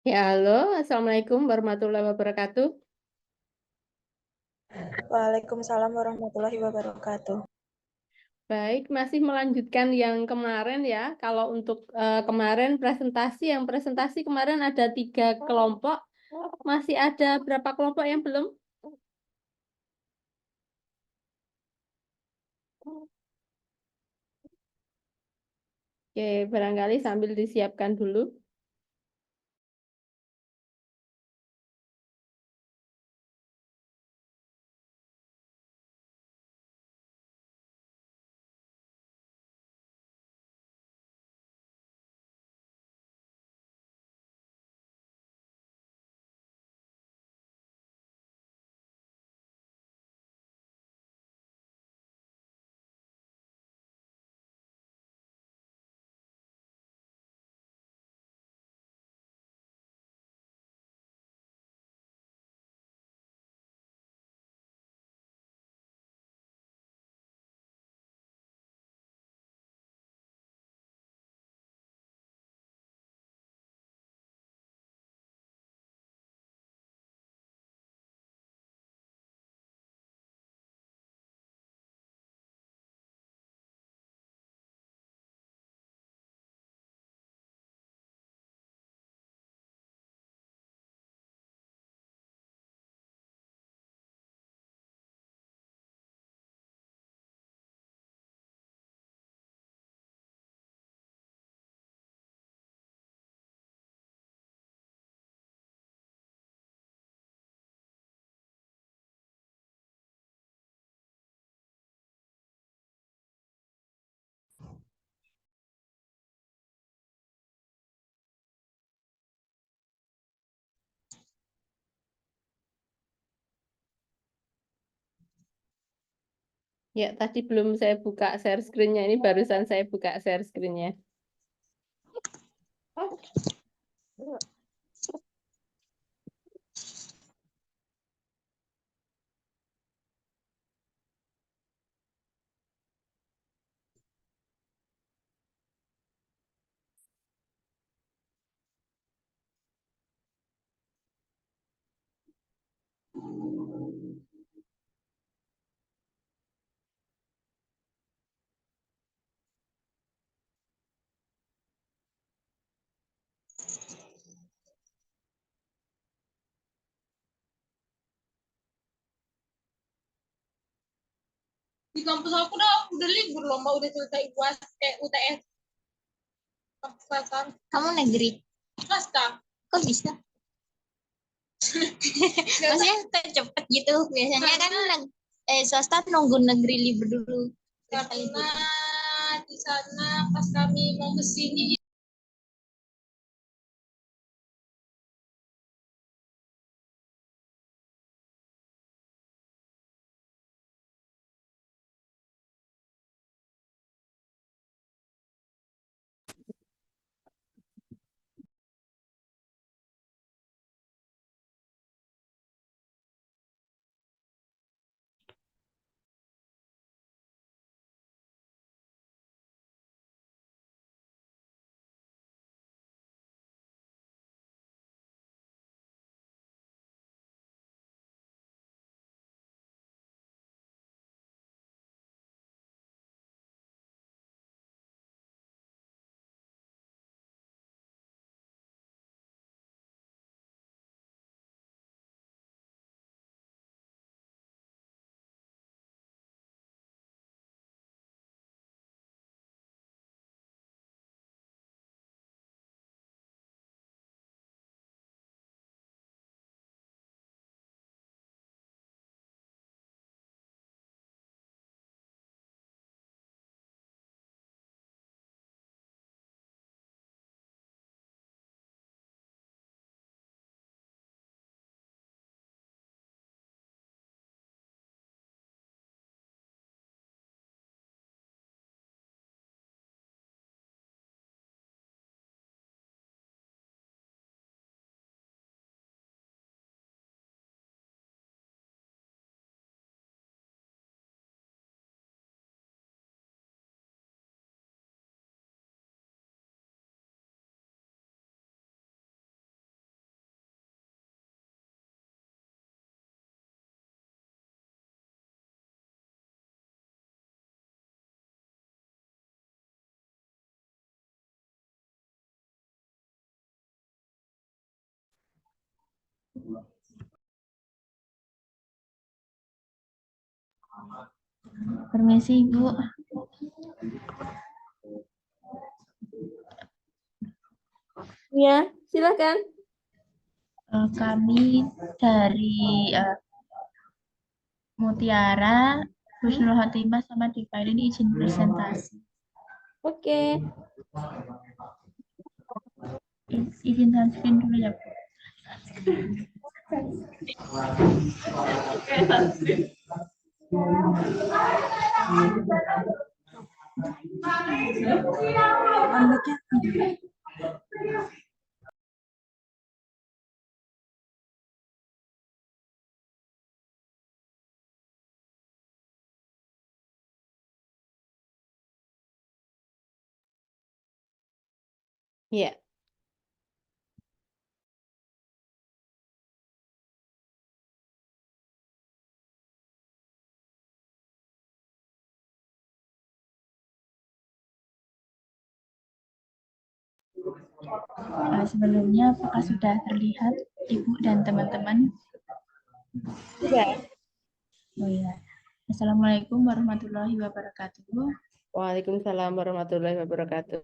Ya, halo. Assalamualaikum warahmatullahi wabarakatuh. Waalaikumsalam warahmatullahi wabarakatuh. Baik, masih melanjutkan yang kemarin ya. Kalau untuk kemarin yang presentasi kemarin ada 3 kelompok. Masih ada berapa kelompok yang belum? Oke, barangkali sambil disiapkan dulu. Ya, tadi belum saya buka share screen-nya. Ini barusan saya buka share screen-nya. Di kampus aku udah libur loh, mbak, udah selesai UAS UTS. Kamu negeri swasta? Kok bisa? Maksudnya cepet gitu. Biasanya kan swasta nunggu negeri libur dulu. Karena di sana pas kami mau kesini Permisi, Ibu. Ya, silakan. Kami dari Mutiara, Husnul Khotimah sama Diva ini izin presentasi. Oke. Izin touchscreen dulu ya, Bu. Ya. Sebelumnya, apakah sudah terlihat Ibu dan teman-teman? Ya. Oh ya. Assalamualaikum warahmatullahi wabarakatuh. Waalaikumsalam warahmatullahi wabarakatuh.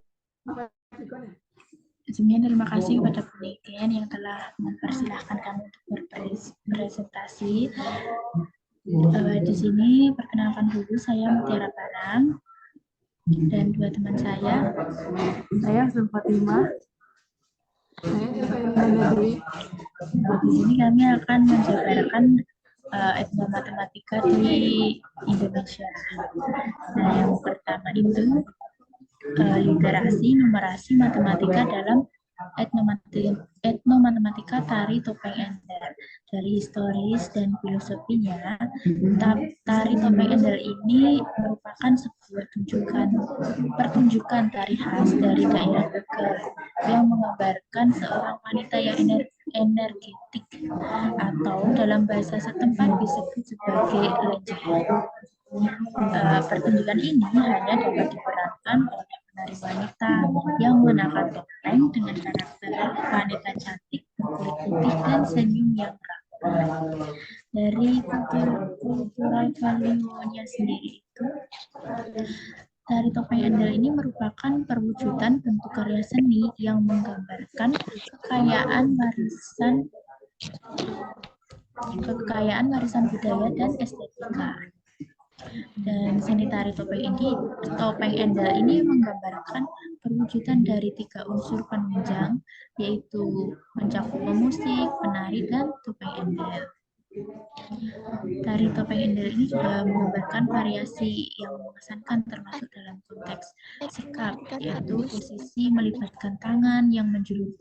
Sebelumnya terima kasih kepada Bu Niken yang telah mempersilahkan kami untuk berpresentasi. Di sini perkenalkan dulu, saya Mutiara Barang dan dua teman saya. Saya Husnul Khotimah. Di sini kami akan menjabarkan etnomatematika di Indonesia. Nah, yang pertama itu literasi, numerasi, matematika dalam etnomatematika tari topeng Ender. Dari historis dan filosofinya, tari topeng Ender ini merupakan sebuah pertunjukan tari khas dari daerah Tegal yang menggambarkan seorang wanita yang energetik atau dalam bahasa setempat disebut sebagai legend. Pertunjukan ini hanya dapat diperankan oleh penari wanita yang mengenakan topeng dengan karakter wanita cantik berkulit putih dan senyum yang ramah. Dari kultural value-nya sendiri itu, tari topeng Ender ini merupakan perwujudan bentuk karya seni yang menggambarkan kekayaan warisan budaya dan estetika. Dan seni tari topeng Ender ini menggambarkan perwujudan dari 3 unsur penunjang, yaitu mencakup pemusik, penari, dan topeng Ender. Tari topeng Ender ini juga menggambarkan variasi yang mengesankan termasuk dalam konteks sikap, yaitu posisi melibatkan tangan yang menjulur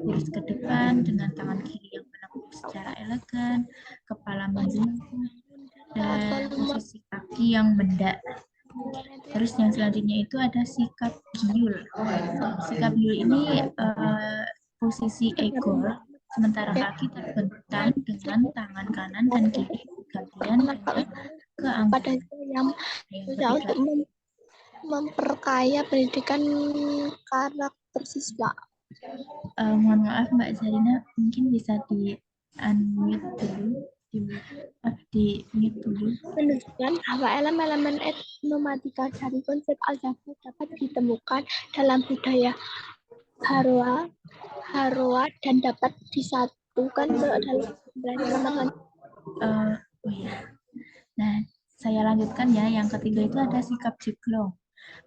lurus ke depan dengan tangan kiri yang menekuk secara elegan, kepala membungkuk, dan posisi kaki yang mendak. Terus yang selanjutnya itu ada sikap giul. Sikap giul ini posisi egol, sementara kaki terbentang dengan tangan kanan dan kiri gantian ke angka. Yang untuk memperkaya pendidikan karakter siswa. Mohon maaf Mbak Zarina, mungkin bisa di unmute dulu. Di mute dulu. Menunjukkan bahwa elemen-elemen etnomatika dari konsep aljabar dapat ditemukan dalam budaya Haroa dan dapat disatukan ke dalam elemen. Oh ya. Nah, saya lanjutkan ya. Yang ketiga itu ada sikap jeglong.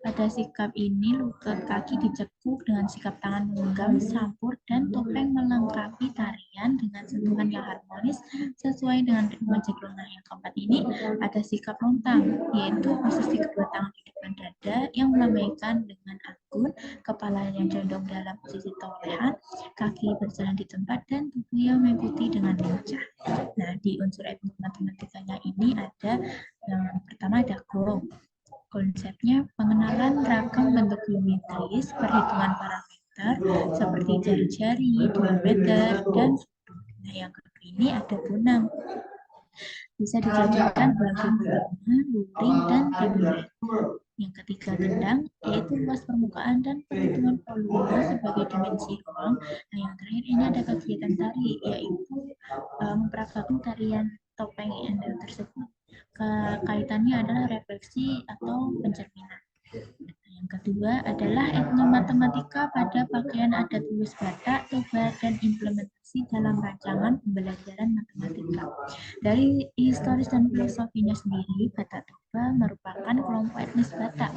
Pada sikap ini, lutut kaki dicekuk dengan sikap tangan menggenggam sampur dan topeng melengkapi tarian dengan sentuhan yang harmonis sesuai dengan ritme jeglong. Nah, yang keempat ini ada sikap lontang, yaitu posisi kedua tangan di depan dada yang melambaikan dengan anggun, kepala yang condong dalam posisi tolehan, kaki berjalan di tempat, dan tubuhnya mengikuti dengan lincah. Nah, di unsur etnomatematikanya ini ada yang pertama ada golong. Konsepnya pengenalan ragam bentuk geometris, perhitungan parameter seperti jari-jari, diameter, dan sudut. Nah, yang kedua ini ada bonang. Bisa dijadikan sebagai bentuknya luring dan timbulan. Yang ketiga tendang, yaitu luas permukaan dan perhitungan volume sebagai dimensi ruang. Nah, yang terakhir ini ada kegiatan tari, yaitu memperagakan tarian topeng Ender tersebut. Kaitannya adalah refleksi atau pencerminan. Yang kedua adalah etnomatematika pada pakaian adat Ulus Batak, Toba, dan implementasi dalam rancangan pembelajaran matematika. Dari historis dan filosofinya sendiri, Batak Toba merupakan kelompok etnis Batak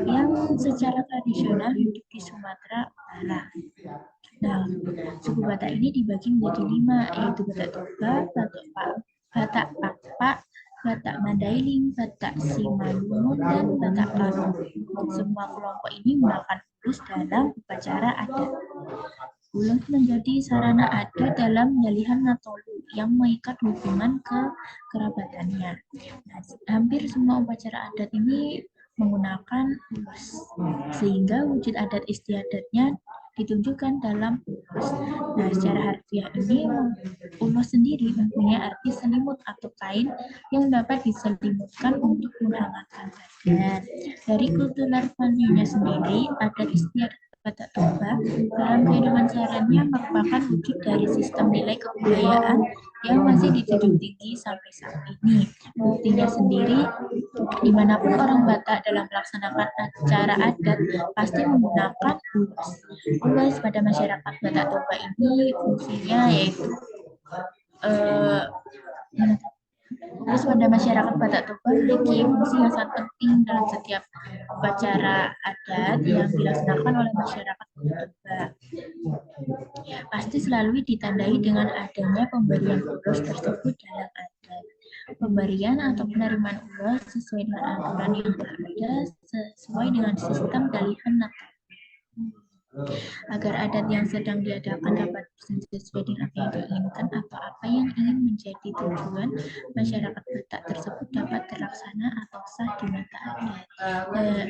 yang secara tradisional hidup di Sumatera Utara. Nah, suku Batak ini dibagi menjadi 5, yaitu Batak Toba, Batak Pakpak, Batak Mandailing, Batak Simalungun, dan Batak Karo. Semua kelompok ini menggunakan ulus dalam upacara adat. Ulus menjadi sarana adat dalam menyalihan Natolu yang mengikat hubungan kekerabatannya. Nah, hampir semua upacara adat ini menggunakan ulus, sehingga wujud adat istiadatnya ditunjukkan dalam ulus. Nah, secara harfiah ini ulus sendiri mempunyai arti selimut atau kain yang dapat diselimutkan untuk menghangatkan badan. Dari kultural value-nya sendiri, adat istiadat Batak Toba dalam kehidupan sehari-harinya merupakan wujud dari sistem nilai kebudayaan yang masih dijunjung tinggi sampai saat ini. Buktinya sendiri, dimanapun orang Batak dalam melaksanakan acara adat pasti menggunakan ulus. Ulus pada masyarakat Batak Toba ini fungsinya yaitu ulus pada masyarakat Batak Toba memiliki fungsi yang sangat penting dalam setiap upacara adat yang dilaksanakan oleh masyarakat Batak Toba. Pasti selalu ditandai dengan adanya pemberian ulus tersebut dalam adat. Pemberian atau penerimaan ulus sesuai dengan aturan yang ada sesuai dengan sistem dalihan Natolu. Agar adat yang sedang diadakan dapat sesuai dengan apa yang diinginkan atau apa yang ingin menjadi tujuan masyarakat Batak tersebut dapat terlaksana atau sah di mata adat.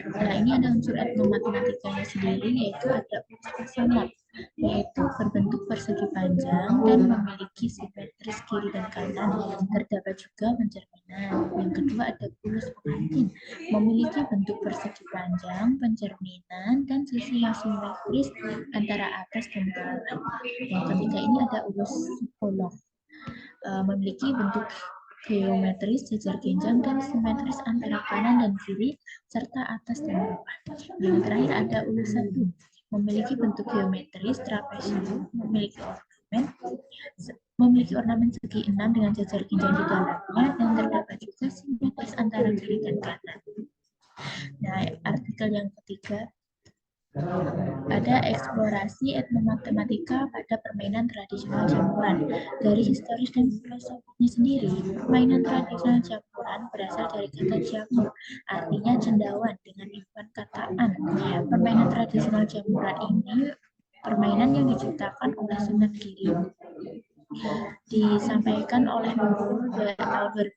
Nah, ini ada unsur etnomatematikanya sendiri, yaitu ada ulus pasangan, yaitu berbentuk persegi panjang dan memiliki simetris kiri dan kanan. Terdapat juga pencerminan. Yang kedua ada ulus pengantin, memiliki bentuk persegi panjang, pencerminan, dan sisi yang simetris antara atas dan bawah. Yang ketiga ini ada ulus bolong, memiliki bentuk geometris, jajar genjang, dan simetris antara kanan dan kiri, serta atas dan bawah. Yang terakhir ada ulus satu, memiliki bentuk geometris, trapesium, memiliki ornamen segi 6 dengan jajar genjang di dalamnya, dan terdapat juga simetris antara kiri dan kanan. Nah, artikel yang ketiga ada eksplorasi etnomatematika pada permainan tradisional jamuran. Dari historis dan filosofinya sendiri, permainan tradisional jamuran berasal dari kata jamur, artinya cendawan dengan impan kataan. Permainan tradisional jamuran ini permainan yang diciptakan oleh Sunan Giri, disampaikan oleh Nurul tahun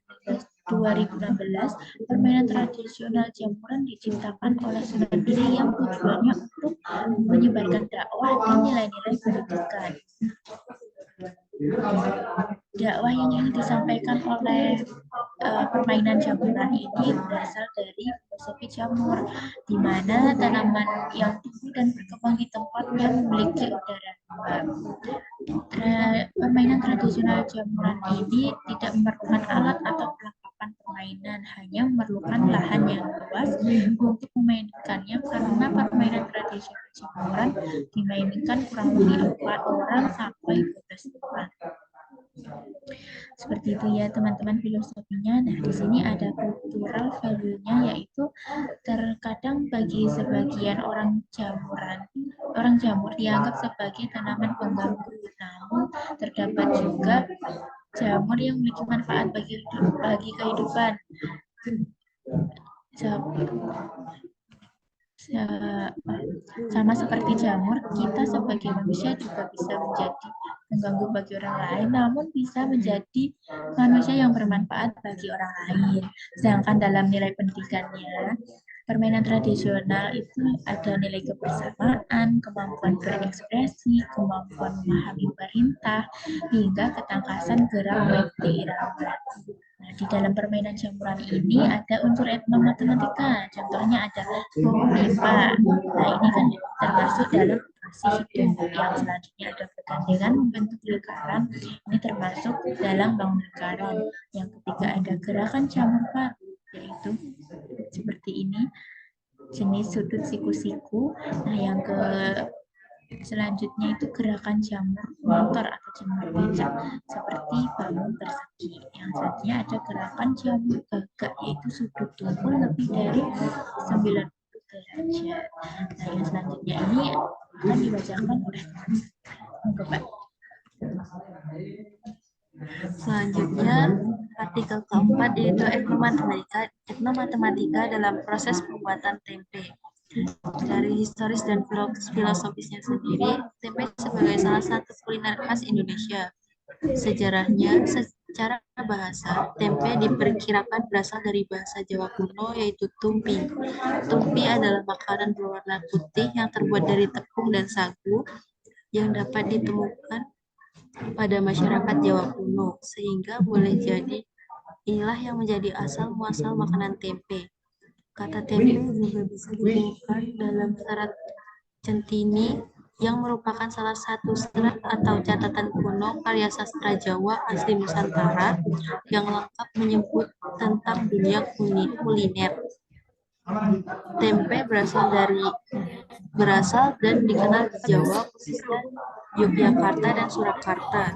2016. Permainan tradisional jamuran diciptakan oleh Sunan Giri yang tujuannya untuk menyebarkan dakwah dan nilai-nilai pendidikan. Dakwah yang ingin disampaikan oleh permainan jamuran ini berasal dari filosofi jamur, di mana tanaman yang tumbuh dan berkembang di tempat yang memiliki udara lembab. Permainan tradisional jamuran ini tidak memerlukan alat atau perlengkapan permainan, hanya memerlukan lahan yang luas untuk memainkannya, karena permainan tradisional jamuran dimainkan kurang lebih 4 orang sampai 12 orang. Seperti itu ya teman-teman filosofinya. Nah, di sini ada cultural value-nya, yaitu terkadang bagi sebagian orang jamur dianggap sebagai tanaman pengganggu. Namun terdapat juga jamur yang memiliki manfaat bagi kehidupan. Sama seperti jamur, kita sebagai manusia juga bisa menjadi mengganggu bagi orang lain, namun bisa menjadi manusia yang bermanfaat bagi orang lain. Sedangkan dalam nilai pendidikannya, permainan tradisional itu ada nilai kebersamaan, kemampuan berekspresi, kemampuan memahami perintah, hingga ketangkasan gerak baik di irama. Nah, di dalam permainan jamuran ini ada unsur etnomatematika. Contohnya ada bom pipa. Nah, ini kan termasuk dalam operasi hidup. Yang selanjutnya ada pergandengan membentuk lingkaran. Ini termasuk dalam bangun lingkaran. Yang ketiga ada gerakan jamur paru, yaitu seperti ini, jenis sudut siku-siku. Nah, yang selanjutnya itu gerakan jamur motor atau jamur becak seperti bangun persegi. Yang selanjutnya ada gerakan jamur gagak, yaitu sudut tumpul lebih dari 90 derajat. Nah, yang selanjutnya ini akan dibacakan oleh Pak. Selanjutnya, artikel keempat yaitu etnomatematika dalam proses pembuatan tempe. Dari historis dan filosofisnya sendiri, tempe sebagai salah satu kuliner khas Indonesia. Sejarahnya, secara bahasa, tempe diperkirakan berasal dari bahasa Jawa kuno yaitu tumpi. Tumpi adalah makanan berwarna putih yang terbuat dari tepung dan sagu yang dapat ditemukan pada masyarakat Jawa kuno, sehingga boleh jadi inilah yang menjadi asal muasal makanan tempe. Kata tempe juga bisa ditemukan dalam serat centini yang merupakan salah satu serat atau catatan kuno karya sastra Jawa asli Nusantara yang lengkap menyebut tentang dunia kuliner. Tempe berasal dan dikenal di Jawa, khususnya Yogyakarta dan Surakarta.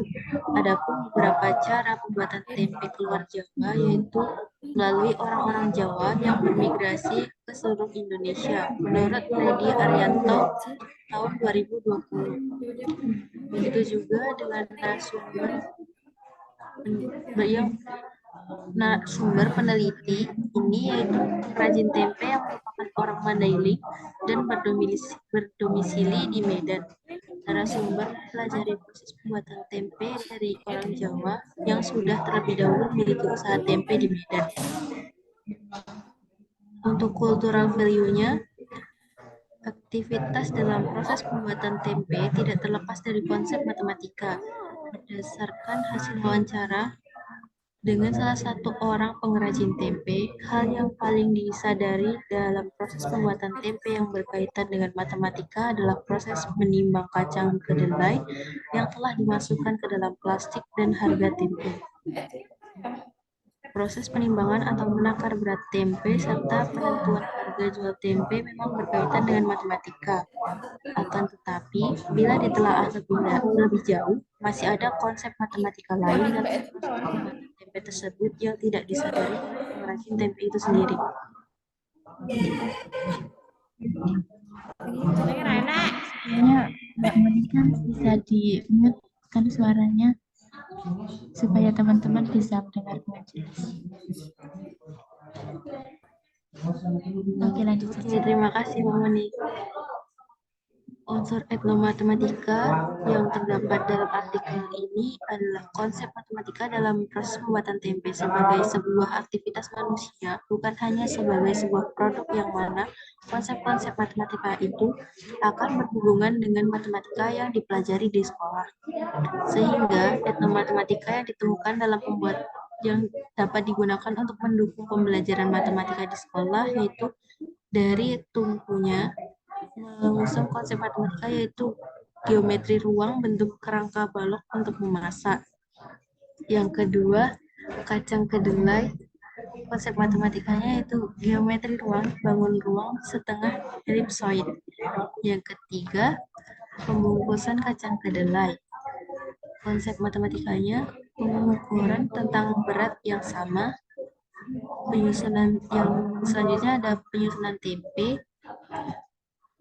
Adapun beberapa cara pembuatan tempe keluar Jawa yaitu melalui orang-orang Jawa yang bermigrasi ke seluruh Indonesia. Menurut Freddy Arianto tahun 2020. Begitu juga dengan sumber peneliti ini yaitu perajin tempe yang merupakan orang Mandailing dan berdomisili di Medan. Narasumber mempelajari proses pembuatan tempe dari orang Jawa yang sudah terlebih dahulu memiliki usaha tempe di Medan. Untuk cultural value-nya, aktivitas dalam proses pembuatan tempe tidak terlepas dari konsep matematika. Berdasarkan hasil wawancara dengan salah satu orang pengrajin tempe, hal yang paling disadari dalam proses pembuatan tempe yang berkaitan dengan matematika adalah proses menimbang kacang kedelai yang telah dimasukkan ke dalam plastik dan harga tempe. Proses penimbangan atau menakar berat tempe serta penentuan harga jual tempe memang berkaitan dengan matematika. Akan tetapi, bila ditelaah lebih jauh, masih ada konsep matematika lain dalam proses pembuatan tempe tersebut yang tidak disadari oleh pengrajin tempe itu sendiri. Sebenarnya Mbak Monika bisa di-mute kan suaranya supaya teman-teman bisa mendengar dengan jelas. Oke, lanjut saja. Terima kasih, Mbak Moni. Unsur etnomatematika yang terdapat dalam artikel ini adalah konsep matematika dalam proses pembuatan tempe sebagai sebuah aktivitas manusia, bukan hanya sebagai sebuah produk yang mana konsep-konsep matematika itu akan berhubungan dengan matematika yang dipelajari di sekolah. Sehingga etnomatematika yang ditemukan dalam yang dapat digunakan untuk mendukung pembelajaran matematika di sekolah yaitu dari Tumpunya mengusung konsep matematika yaitu geometri ruang bentuk kerangka balok untuk memasak. Yang kedua, kacang kedelai, konsep matematikanya yaitu geometri ruang bangun ruang setengah elipsoid. Yang ketiga, pembungkusan kacang kedelai. Konsep matematikanya pengukuran tentang berat yang sama. Penyusunan yang selanjutnya ada penyusunan tempe,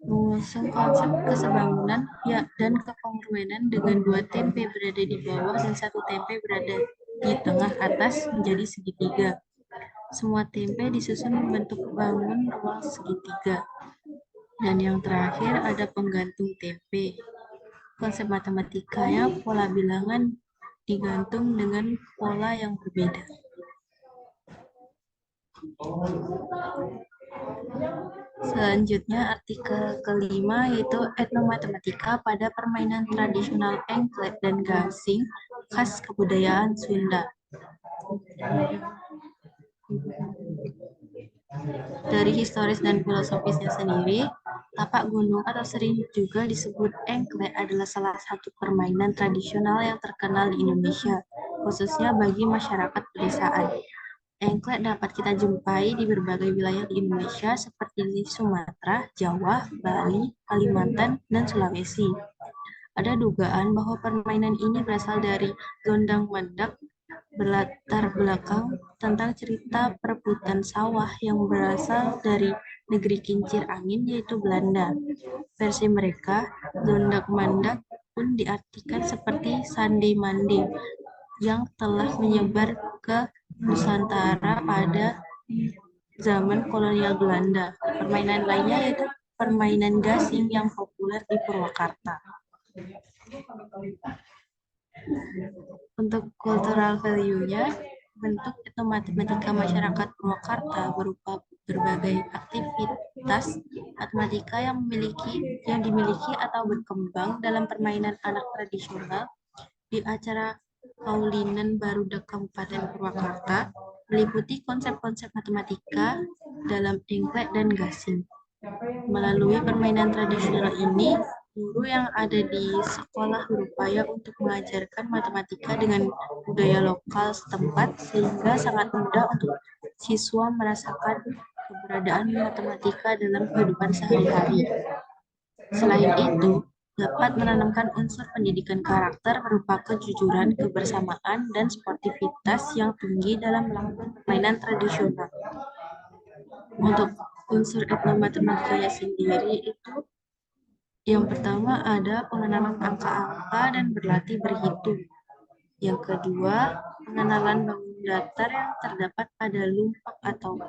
mengusung konsep kesebangunan dan kekongruen dengan dua tempe berada di bawah dan satu tempe berada di tengah atas menjadi segitiga. Semua tempe disusun membentuk bangun ruang segitiga. Dan yang terakhir ada penggantung tempe. Konsep matematikanya pola bilangan digantung dengan pola yang berbeda. Selanjutnya artikel kelima yaitu etnomatematika pada permainan tradisional engklek dan gasing khas kebudayaan Sunda. Dari historis dan filosofisnya sendiri, tapak gunung atau sering juga disebut engklek adalah salah satu permainan tradisional yang terkenal di Indonesia, khususnya bagi masyarakat pedesaan. Engklek dapat kita jumpai di berbagai wilayah di Indonesia seperti di Sumatera, Jawa, Bali, Kalimantan, dan Sulawesi. Ada dugaan bahwa permainan ini berasal dari gondang-mandak, berlatar belakang tentang cerita perebutan sawah yang berasal dari negeri kincir angin yaitu Belanda. Versi mereka, gondang-mandak pun diartikan seperti sande-mande yang telah menyebar ke Nusantara pada zaman kolonial Belanda. Permainan lainnya yaitu permainan gasing yang populer di Purwakarta. Untuk cultural value-nya, bentuk etnomatematika masyarakat Purwakarta berupa berbagai aktivitas matematika yang dimiliki atau berkembang dalam permainan anak tradisional di acara Kaulinan Barudak Kabupaten Purwakarta meliputi konsep-konsep matematika dalam engklek dan gasing. Melalui permainan tradisional ini, guru yang ada di sekolah berupaya untuk mengajarkan matematika dengan budaya lokal setempat sehingga sangat mudah untuk siswa merasakan keberadaan matematika dalam kehidupan sehari-hari. Selain itu, dapat menanamkan unsur pendidikan karakter berupa kejujuran, kebersamaan, dan sportivitas yang tinggi dalam melakukan permainan tradisional. Untuk unsur etnomatematikanya sendiri itu yang pertama ada pengenalan angka-angka dan berlatih berhitung. Yang kedua, pengenalan bangun datar yang terdapat pada lumpak atau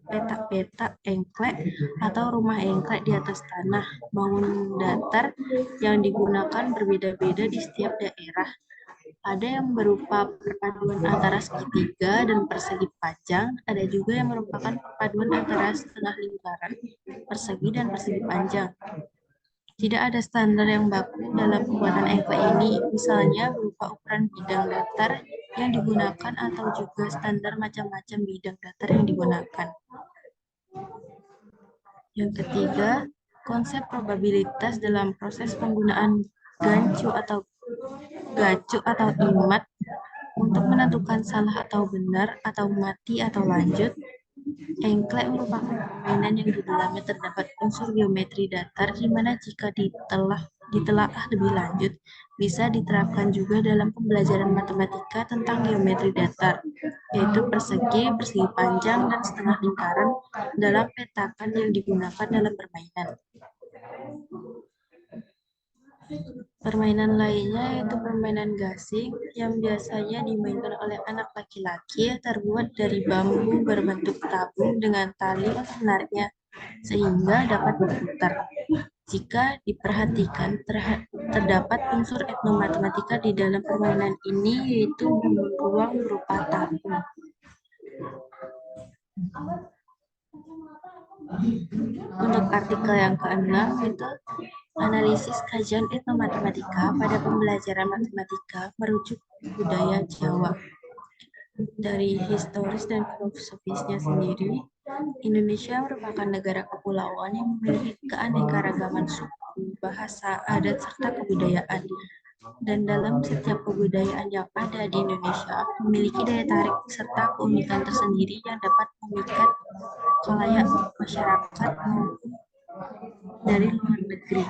petak-petak engklek atau rumah engklek di atas tanah. Bangun datar yang digunakan berbeda-beda di setiap daerah. Ada yang berupa perpaduan antara segitiga dan persegi panjang, ada juga yang merupakan perpaduan antara setengah lingkaran, persegi dan persegi panjang. Tidak ada standar yang baku dalam pembuatan engklek ini, misalnya berupa ukuran bidang datar yang digunakan atau juga standar macam-macam bidang datar yang digunakan. Yang ketiga, konsep probabilitas dalam proses penggunaan gacu atau imat untuk menentukan salah atau benar atau mati atau lanjut. Engklek merupakan permainan yang di dalamnya terdapat unsur geometri datar di mana jika ditelaah lebih lanjut bisa diterapkan juga dalam pembelajaran matematika tentang geometri datar, yaitu persegi, persegi panjang, dan setengah lingkaran dalam petakan yang digunakan dalam permainan. Permainan lainnya yaitu permainan gasing yang biasanya dimainkan oleh anak laki-laki terbuat dari bambu berbentuk tabung dengan tali untuk menariknya sehingga dapat berputar. Jika diperhatikan, terdapat unsur etnomatematika di dalam permainan ini yaitu bangun ruang berupa tabung. Untuk artikel yang keenam itu analisis kajian etnomatematika pada pembelajaran matematika merujuk budaya Jawa. Dari historis dan filosofisnya sendiri, Indonesia merupakan negara kepulauan yang memiliki keanekaragaman suku, bahasa, adat, serta kebudayaan. Dan dalam setiap kebudayaan yang ada di Indonesia memiliki daya tarik serta keunikan tersendiri yang dapat memikat khalayak masyarakat maupun dari luar negeri.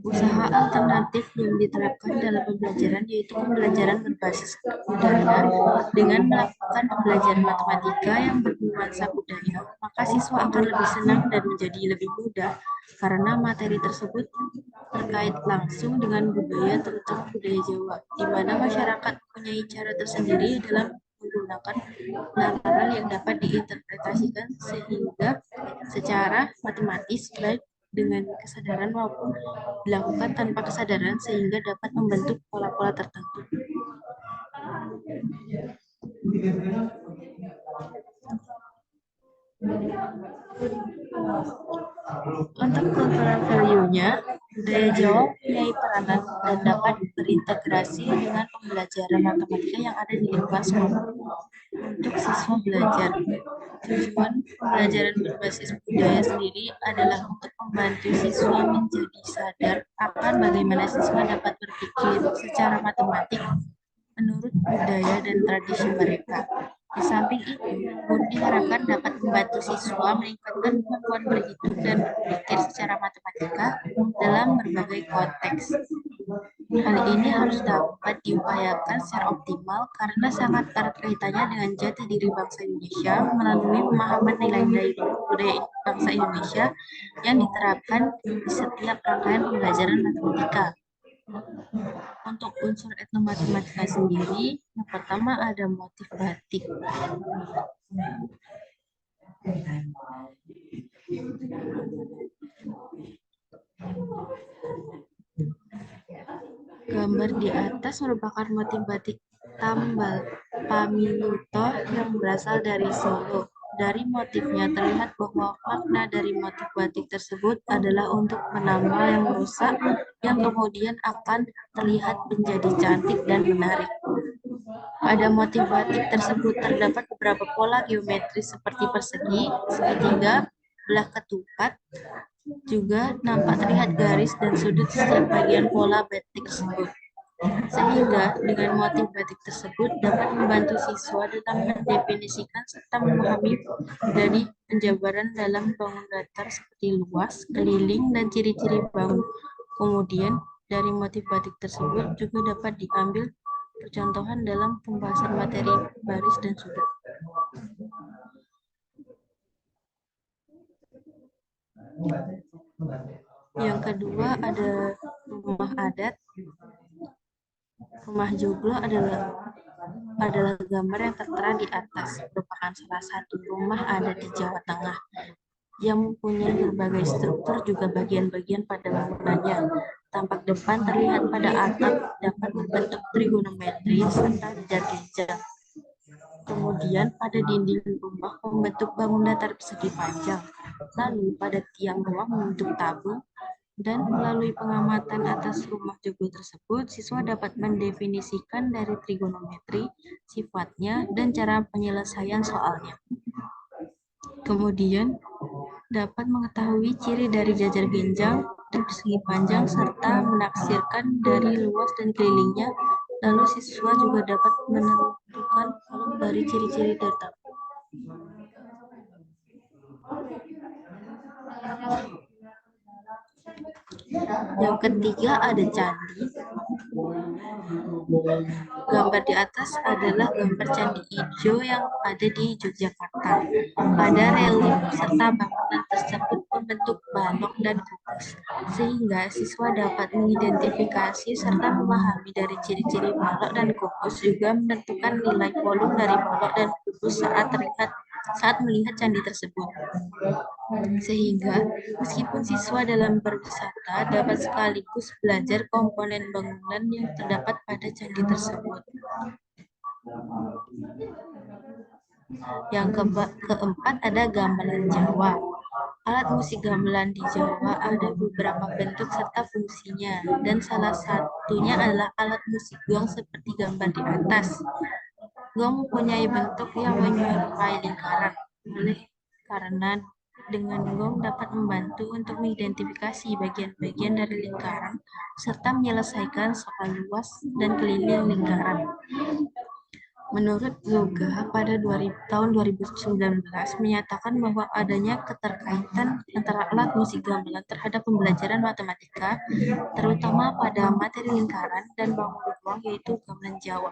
Usaha alternatif yang diterapkan dalam pembelajaran yaitu pembelajaran berbasis budaya dengan melakukan pembelajaran matematika yang bernuansa budaya, maka siswa akan lebih senang dan menjadi lebih mudah karena materi tersebut terkait langsung dengan budaya, terutama budaya Jawa, di mana masyarakat mempunyai cara tersendiri dalam menggunakan nalar yang dapat diinterpretasikan sehingga secara matematis baik dengan kesadaran maupun dilakukan tanpa kesadaran sehingga dapat membentuk pola-pola tertentu. Untuk cultural value-nya, Budaya Jawa mempunyai peranan dan dapat berintegrasi dengan pembelajaran matematika yang ada di lingkungan sekolah. Untuk siswa belajar, tujuan pembelajaran berbasis budaya sendiri adalah untuk membantu siswa menjadi sadar akan bagaimana siswa dapat berpikir secara matematik menurut budaya dan tradisi mereka. Di samping itu, guru diharapkan dapat membantu siswa meningkatkan kemampuan berhitung dan berpikir secara matematika dalam berbagai konteks. Hal ini harus dapat diupayakan secara optimal karena sangat erat kaitannya dengan jati diri bangsa Indonesia melalui pemahaman nilai-nilai budaya bangsa Indonesia yang diterapkan di setiap rangkaian pembelajaran matematika. Untuk unsur etnomatematika sendiri, yang pertama ada motif batik. Gambar di atas merupakan motif batik tambal Pamiluto yang berasal dari Solo. Dari motifnya terlihat bahwa makna dari motif batik tersebut adalah untuk menambal yang rusak yang kemudian akan terlihat menjadi cantik dan menarik. Pada motif batik tersebut terdapat beberapa pola geometris seperti persegi, segitiga, belah ketupat, juga nampak terlihat garis dan sudut setiap bagian pola batik tersebut. Sehingga dengan motif batik tersebut dapat membantu siswa dalam mendefinisikan serta memahami dari penjabaran dalam bangun datar seperti luas, keliling, dan ciri-ciri bangun. Kemudian dari motif batik tersebut juga dapat diambil percontohan dalam pembahasan materi baris dan sudut. Yang kedua ada rumah adat. Rumah joglo adalah gambar yang tertera di atas, merupakan salah satu rumah adat di Jawa Tengah yang mempunyai berbagai struktur juga bagian-bagian pada bangunannya. Tampak depan terlihat pada atap dapat berbentuk trigonometri serta jajar-jajar. Kemudian pada dinding rumah membentuk bangun datar persegi panjang. Lalu pada tiang rumah membentuk tabung. Dan melalui pengamatan atas rumah joglo tersebut, siswa dapat mendefinisikan dari trigonometri, sifatnya, dan cara penyelesaian soalnya. Kemudian, dapat mengetahui ciri dari jajar genjang dan persegi panjang, serta menaksirkan dari luas dan kelilingnya. Lalu siswa juga dapat menentukan kolom dari ciri-ciri data. Yang ketiga ada candi. Gambar di atas adalah gambar candi Ijo yang ada di Yogyakarta. Pada relief serta bangunan tersebut membentuk balok dan kubus, sehingga siswa dapat mengidentifikasi serta memahami dari ciri-ciri balok dan kubus, juga menentukan nilai volume dari balok dan kubus saat melihat candi tersebut. Sehingga meskipun siswa dalam berwisata dapat sekaligus belajar komponen bangunan yang terdapat pada candi tersebut. Yang keempat ada gamelan Jawa. Alat musik gamelan di Jawa ada beberapa bentuk serta fungsinya, dan salah satunya adalah alat musik gong seperti gambar di atas. Gong mempunyai bentuk yang menyerupai lingkaran, karena dengan gong dapat membantu untuk mengidentifikasi bagian-bagian dari lingkaran serta menyelesaikan soal luas dan keliling lingkaran. Menurut Yoga pada tahun 2019 menyatakan bahwa adanya keterkaitan antara alat musik gamelan terhadap pembelajaran matematika, terutama pada materi lingkaran dan bangun ruang, yaitu gamelan Jawa,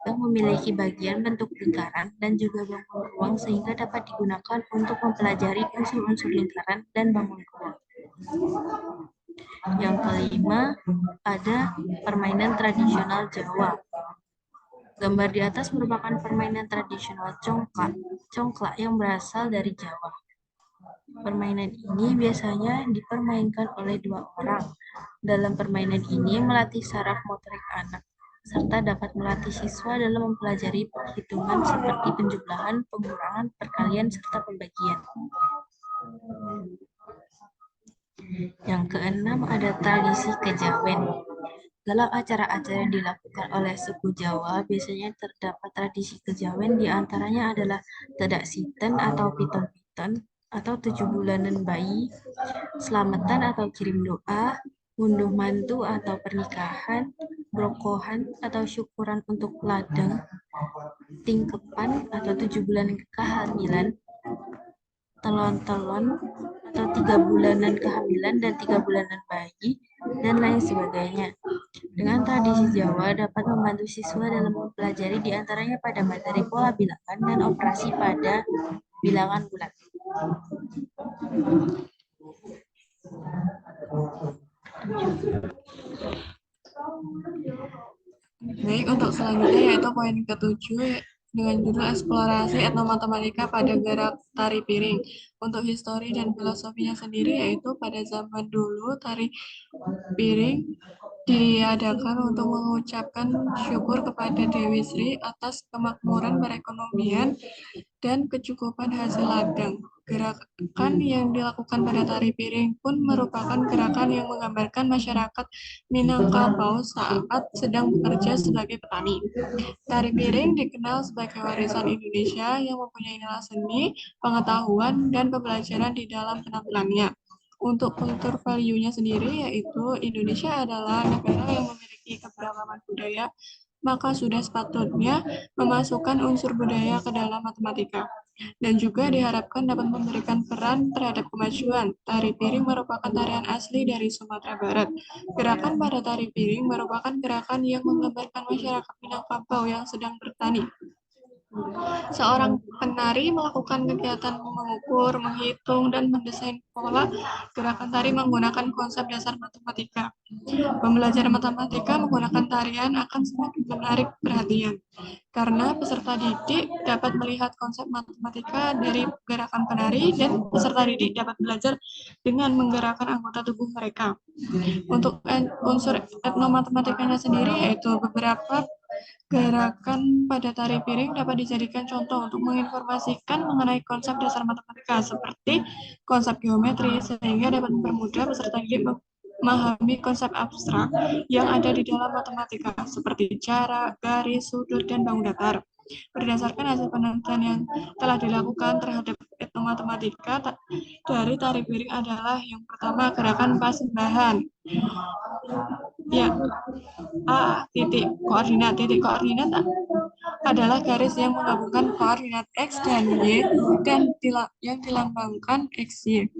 yang memiliki bagian bentuk lingkaran dan juga bangun ruang, sehingga dapat digunakan untuk mempelajari unsur-unsur lingkaran dan bangun ruang. Yang kelima ada permainan tradisional Jawa. Gambar di atas merupakan permainan tradisional congklak yang berasal dari Jawa. Permainan ini biasanya dipermainkan oleh dua orang. Dalam permainan ini melatih saraf motorik anak, serta dapat melatih siswa dalam mempelajari perhitungan seperti penjumlahan, pengurangan, perkalian, serta pembagian. Yang keenam ada tradisi kejawen. Dalam acara-acara yang dilakukan oleh suku Jawa, biasanya terdapat tradisi kejawen, di antaranya adalah tedak siten atau piton-piton, atau 7 bulanan bayi, selamatan atau kirim doa, ngunduh mantu atau pernikahan, brokohan atau syukuran untuk ladang, tingkepan atau 7 bulan kehamilan, telon-telon atau 3 bulanan kehamilan dan 3 bulanan bayi, dan lain sebagainya. Dengan tradisi Jawa dapat membantu siswa dalam mempelajari diantaranya pada materi pola bilangan dan operasi pada bilangan bulat. Baik, untuk selanjutnya yaitu poin ke-7 dengan judul eksplorasi etnomatematika pada gerak tari piring. Untuk histori dan filosofinya sendiri yaitu pada zaman dulu tari piring diadakan untuk mengucapkan syukur kepada Dewi Sri atas kemakmuran perekonomian dan kecukupan hasil ladang. Gerakan yang dilakukan pada tari piring pun merupakan gerakan yang menggambarkan masyarakat Minangkabau saat sedang bekerja sebagai petani. Tari piring dikenal sebagai warisan Indonesia yang mempunyai nilai seni, pengetahuan, dan pembelajaran di dalam penampilannya. Untuk kultur value-nya sendiri, yaitu Indonesia adalah negara yang memiliki keberagaman budaya, maka sudah sepatutnya memasukkan unsur budaya ke dalam matematika. Dan juga diharapkan dapat memberikan peran terhadap kemajuan. Tari piring merupakan tarian asli dari Sumatera Barat. Gerakan pada tari piring merupakan gerakan yang menggambarkan masyarakat Minangkabau yang sedang bertani. Seorang penari melakukan kegiatan mengukur, menghitung, dan mendesain pola gerakan tari menggunakan konsep dasar matematika. Pembelajaran matematika menggunakan tarian akan semakin menarik perhatian, karena peserta didik dapat melihat konsep matematika dari gerakan penari, dan peserta didik dapat belajar dengan menggerakkan anggota tubuh mereka. Untuk unsur etnomatematikanya sendiri, yaitu beberapa gerakan pada tari piring dapat dijadikan contoh untuk menginformasikan mengenai konsep dasar matematika seperti konsep geometri, sehingga dapat mempermudah peserta didik memahami konsep abstrak yang ada di dalam matematika seperti jarak, garis, sudut, dan bangun datar. Berdasarkan hasil penelitian yang telah dilakukan terhadap etnomatematika dari tari piring adalah yang pertama gerakan pasembahan. Ya, titik koordinat adalah garis yang menggabungkan koordinat X dan Y dan yang dilambangkan XY.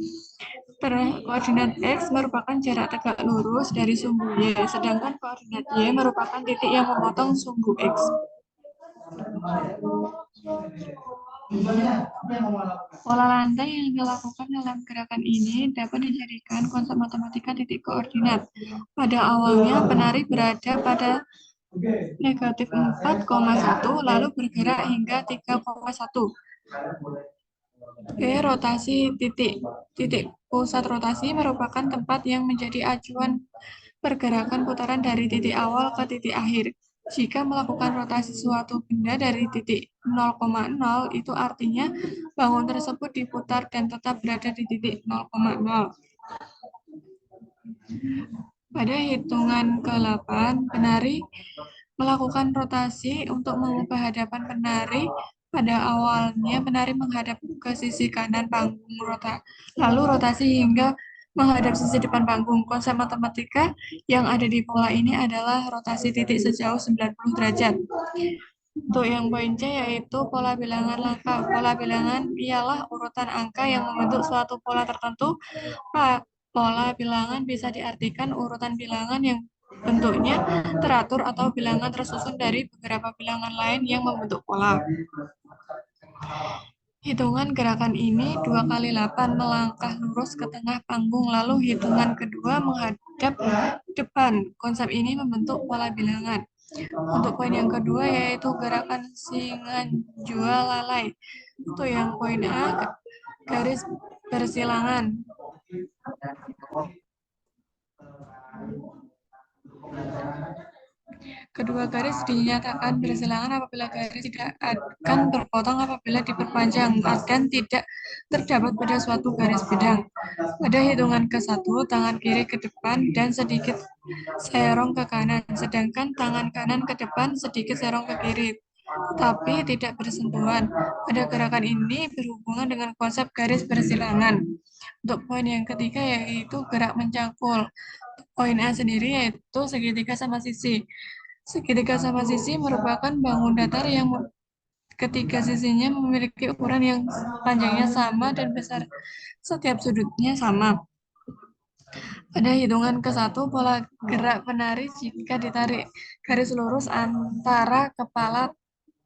Koordinat X merupakan jarak tegak lurus dari sumbu Y, sedangkan koordinat Y merupakan titik yang memotong sumbu X. Pola lantai yang dilakukan dalam gerakan ini dapat dijadikan konsep matematika titik koordinat. Pada awalnya, penari berada pada negatif 4,1, lalu bergerak hingga 3,1. Rotasi titik pusat rotasi merupakan tempat yang menjadi acuan pergerakan putaran dari titik awal ke titik akhir. Jika melakukan rotasi suatu benda dari titik 0,0, itu artinya bangun tersebut diputar dan tetap berada di titik 0,0. Pada hitungan ke-8, penari melakukan rotasi untuk mengubah hadapan penari. Pada awalnya, penari menghadap ke sisi kanan panggung, lalu rotasi hingga menghadap sisi depan panggung. Konsep matematika yang ada di pola ini adalah rotasi titik sejauh 90 derajat. Untuk yang poin C yaitu pola bilangan langkah. Pola bilangan ialah urutan angka yang membentuk suatu pola tertentu. Pola bilangan bisa diartikan urutan bilangan yang bentuknya teratur atau bilangan tersusun dari beberapa bilangan lain yang membentuk pola. Hitungan gerakan ini 2 kali 8 melangkah lurus ke tengah panggung, lalu hitungan kedua menghadap depan. Konsep ini membentuk pola bilangan. Untuk poin yang kedua yaitu gerakan singanjua lalai. Untuk yang poin A, garis bersilangan. Kedua garis dinyatakan bersilangan apabila garis tidak akan berpotong apabila diperpanjang dan tidak terdapat pada suatu garis bidang. Pada hitungan ke-1, tangan kiri ke depan dan sedikit serong ke kanan, sedangkan tangan kanan ke depan sedikit serong ke kiri, tapi tidak bersentuhan. Pada gerakan ini berhubungan dengan konsep garis bersilangan. Untuk poin yang ketiga yaitu gerak mencangkul. Poin A sendiri yaitu segitiga sama sisi. Segitiga sama sisi merupakan bangun datar yang ketiga sisinya memiliki ukuran yang panjangnya sama dan besar setiap sudutnya sama. Pada hitungan ke-1, pola gerak penari jika ditarik garis lurus antara kepala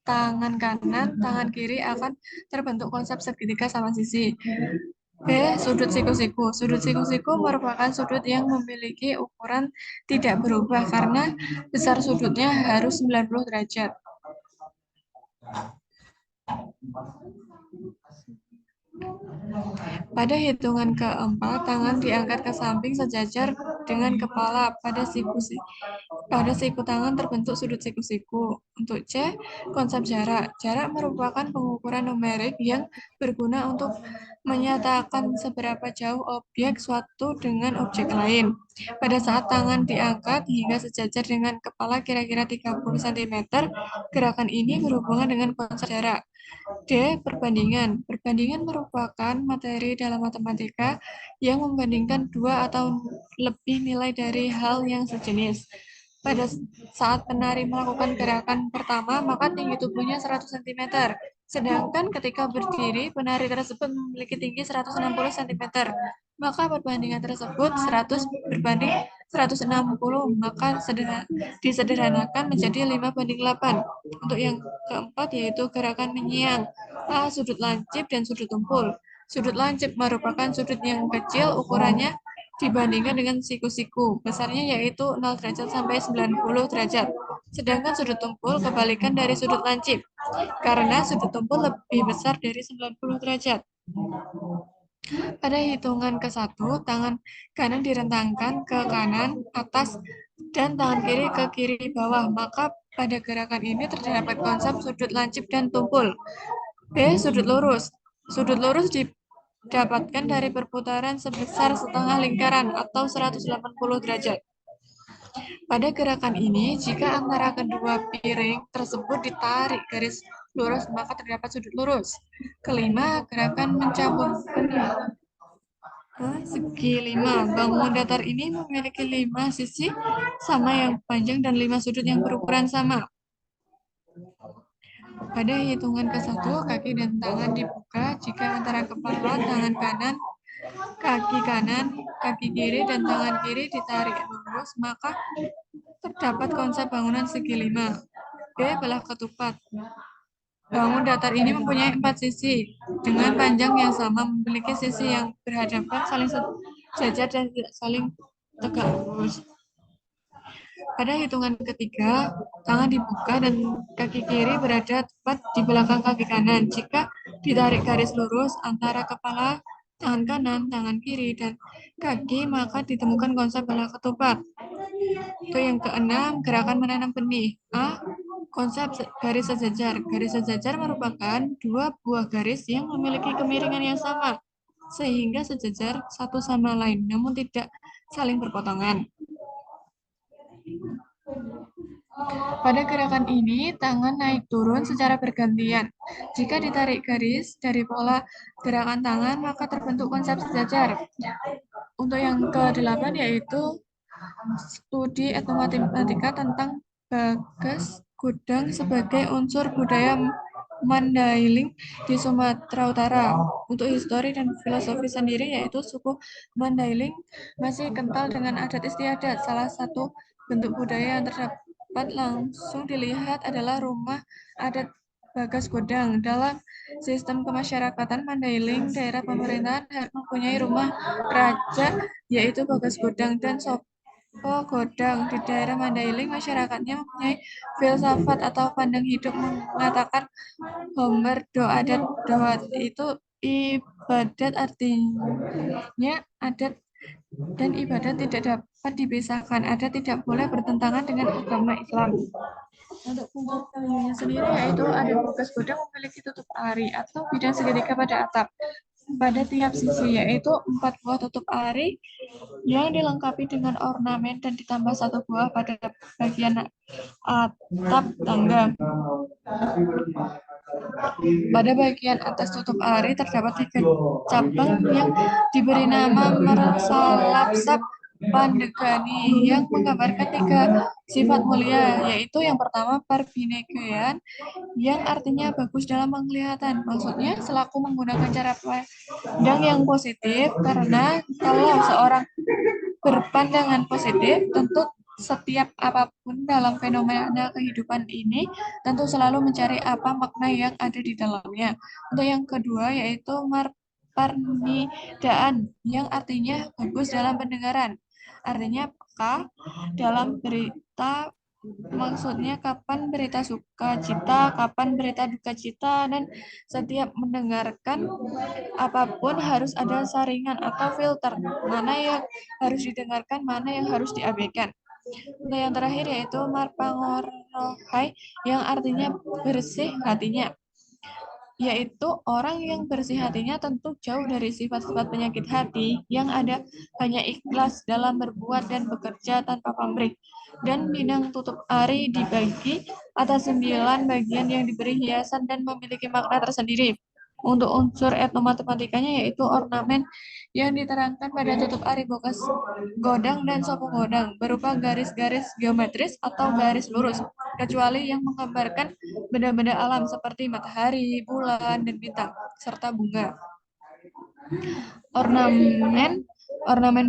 tangan kanan, tangan kiri akan terbentuk konsep segitiga sama sisi. B. Sudut siku-siku. Sudut siku-siku merupakan sudut yang memiliki ukuran tidak berubah karena besar sudutnya harus 90 derajat. Pada hitungan ke-4, tangan diangkat ke samping sejajar dengan kepala. Pada siku tangan terbentuk sudut siku-siku. Untuk C, konsep jarak. Jarak merupakan pengukuran numerik yang berguna untuk menyatakan seberapa jauh objek suatu dengan objek lain. Pada saat tangan diangkat hingga sejajar dengan kepala kira-kira 30 cm, gerakan ini berhubungan dengan konsep jarak. D. Perbandingan. Perbandingan merupakan materi dalam matematika yang membandingkan dua atau lebih nilai dari hal yang sejenis. Pada saat penari melakukan gerakan pertama, maka tinggi tubuhnya 100 cm. Sedangkan ketika berdiri, penari tersebut memiliki tinggi 160 cm. Maka perbandingan tersebut 100 berbanding 160, maka disederhanakan menjadi 5:8. Untuk yang keempat yaitu gerakan menyiang. A. Sudut lancip dan sudut tumpul. Sudut lancip merupakan sudut yang kecil ukurannya dibandingkan dengan siku-siku. Besarnya yaitu 0 derajat sampai 90 derajat. Sedangkan sudut tumpul kebalikan dari sudut lancip, karena sudut tumpul lebih besar dari 90 derajat. Pada hitungan ke-1, tangan kanan direntangkan ke kanan atas dan tangan kiri ke kiri bawah. Maka pada gerakan ini terdapat konsep sudut lancip dan tumpul. B. Sudut lurus. Sudut lurus didapatkan dari perputaran sebesar setengah lingkaran atau 180 derajat. Pada gerakan ini, jika antara kedua piring tersebut ditarik garis lurus, maka terdapat sudut lurus. Kelima, gerakan mencampur segi 5. Bangunan datar ini memiliki 5 sisi sama yang panjang dan 5 sudut yang berukuran sama. Pada hitungan ke-1, kaki dan tangan dibuka jika antara kepala, tangan kanan, kaki kiri, dan tangan kiri ditarik lurus, maka terdapat konsep bangunan segi 5. B. Belah ketupat. Bangun datar ini mempunyai 4 sisi dengan panjang yang sama, memiliki sisi yang berhadapan, saling sejajar, dan tidak saling tegak lurus. Pada hitungan ketiga, tangan dibuka dan kaki kiri berada tepat di belakang kaki kanan. Jika ditarik garis lurus antara kepala, tangan kanan, tangan kiri, dan kaki, maka ditemukan konsep belah ketupat. Itu yang keenam, gerakan menanam benih. A. Konsep garis sejajar. Garis sejajar merupakan dua buah garis yang memiliki kemiringan yang sama, sehingga sejajar satu sama lain, namun tidak saling berpotongan. Pada gerakan ini, tangan naik turun secara bergantian. Jika ditarik garis dari pola gerakan tangan, maka terbentuk konsep sejajar. Untuk yang ke-8 yaitu studi etnomatematika tentang Bagas Gudang sebagai unsur budaya Mandailing di Sumatera Utara. Untuk histori dan filosofi sendiri yaitu suku Mandailing masih kental dengan adat istiadat. Salah satu bentuk budaya yang terdapat langsung dilihat adalah rumah adat Bagas Gudang. Dalam sistem kemasyarakatan Mandailing, daerah pemerintahan mempunyai rumah raja yaitu Bagas Gudang dan Sopo Godang. Di daerah Mandailing, masyarakatnya mempunyai filsafat atau pandang hidup mengatakan Homer do adat doa itu ibadat, artinya adat dan ibadah tidak dapat dipisahkan, ada tidak boleh bertentangan dengan agama Islam. Untuk fungsi value-nya sendiri yaitu ada bogas godang memiliki tutup ari atau bidang segitiga pada atap pada tiap sisi, yaitu 4 buah tutup ari yang dilengkapi dengan ornamen dan ditambah 1 buah pada bagian atap tangga. Pada bagian atas tutup ari terdapat 3 cabang yang diberi nama Mersalapsap Pandegani yang menggambarkan 3 sifat mulia, yaitu yang pertama Parbinegean yang artinya bagus dalam penglihatan. Maksudnya selaku menggunakan cara pandang yang positif, karena kalau seorang berpandangan positif, tentu setiap apapun dalam fenomena kehidupan ini tentu selalu mencari apa makna yang ada di dalamnya. Untuk yang kedua yaitu Parnidaan yang artinya bagus dalam pendengaran. Artinya peka dalam berita, maksudnya kapan berita sukacita, kapan berita duka cita, dan setiap mendengarkan apapun harus ada saringan atau filter, mana yang harus didengarkan, mana yang harus diabaikan. Untuk yang terakhir yaitu Marpangorohai yang artinya bersih hatinya, yaitu orang yang bersih hatinya tentu jauh dari sifat-sifat penyakit hati yang ada hanya ikhlas dalam berbuat dan bekerja tanpa pamrih. Dan bidang tutup ari dibagi atas 9 bagian yang diberi hiasan dan memiliki makna tersendiri. Untuk unsur etnomatematikanya yaitu ornamen yang diterangkan pada tutup ari bokas godang dan sopo godang berupa garis-garis geometris atau garis lurus, kecuali yang menggambarkan benda-benda alam seperti matahari, bulan, dan bintang, serta bunga. Ornamen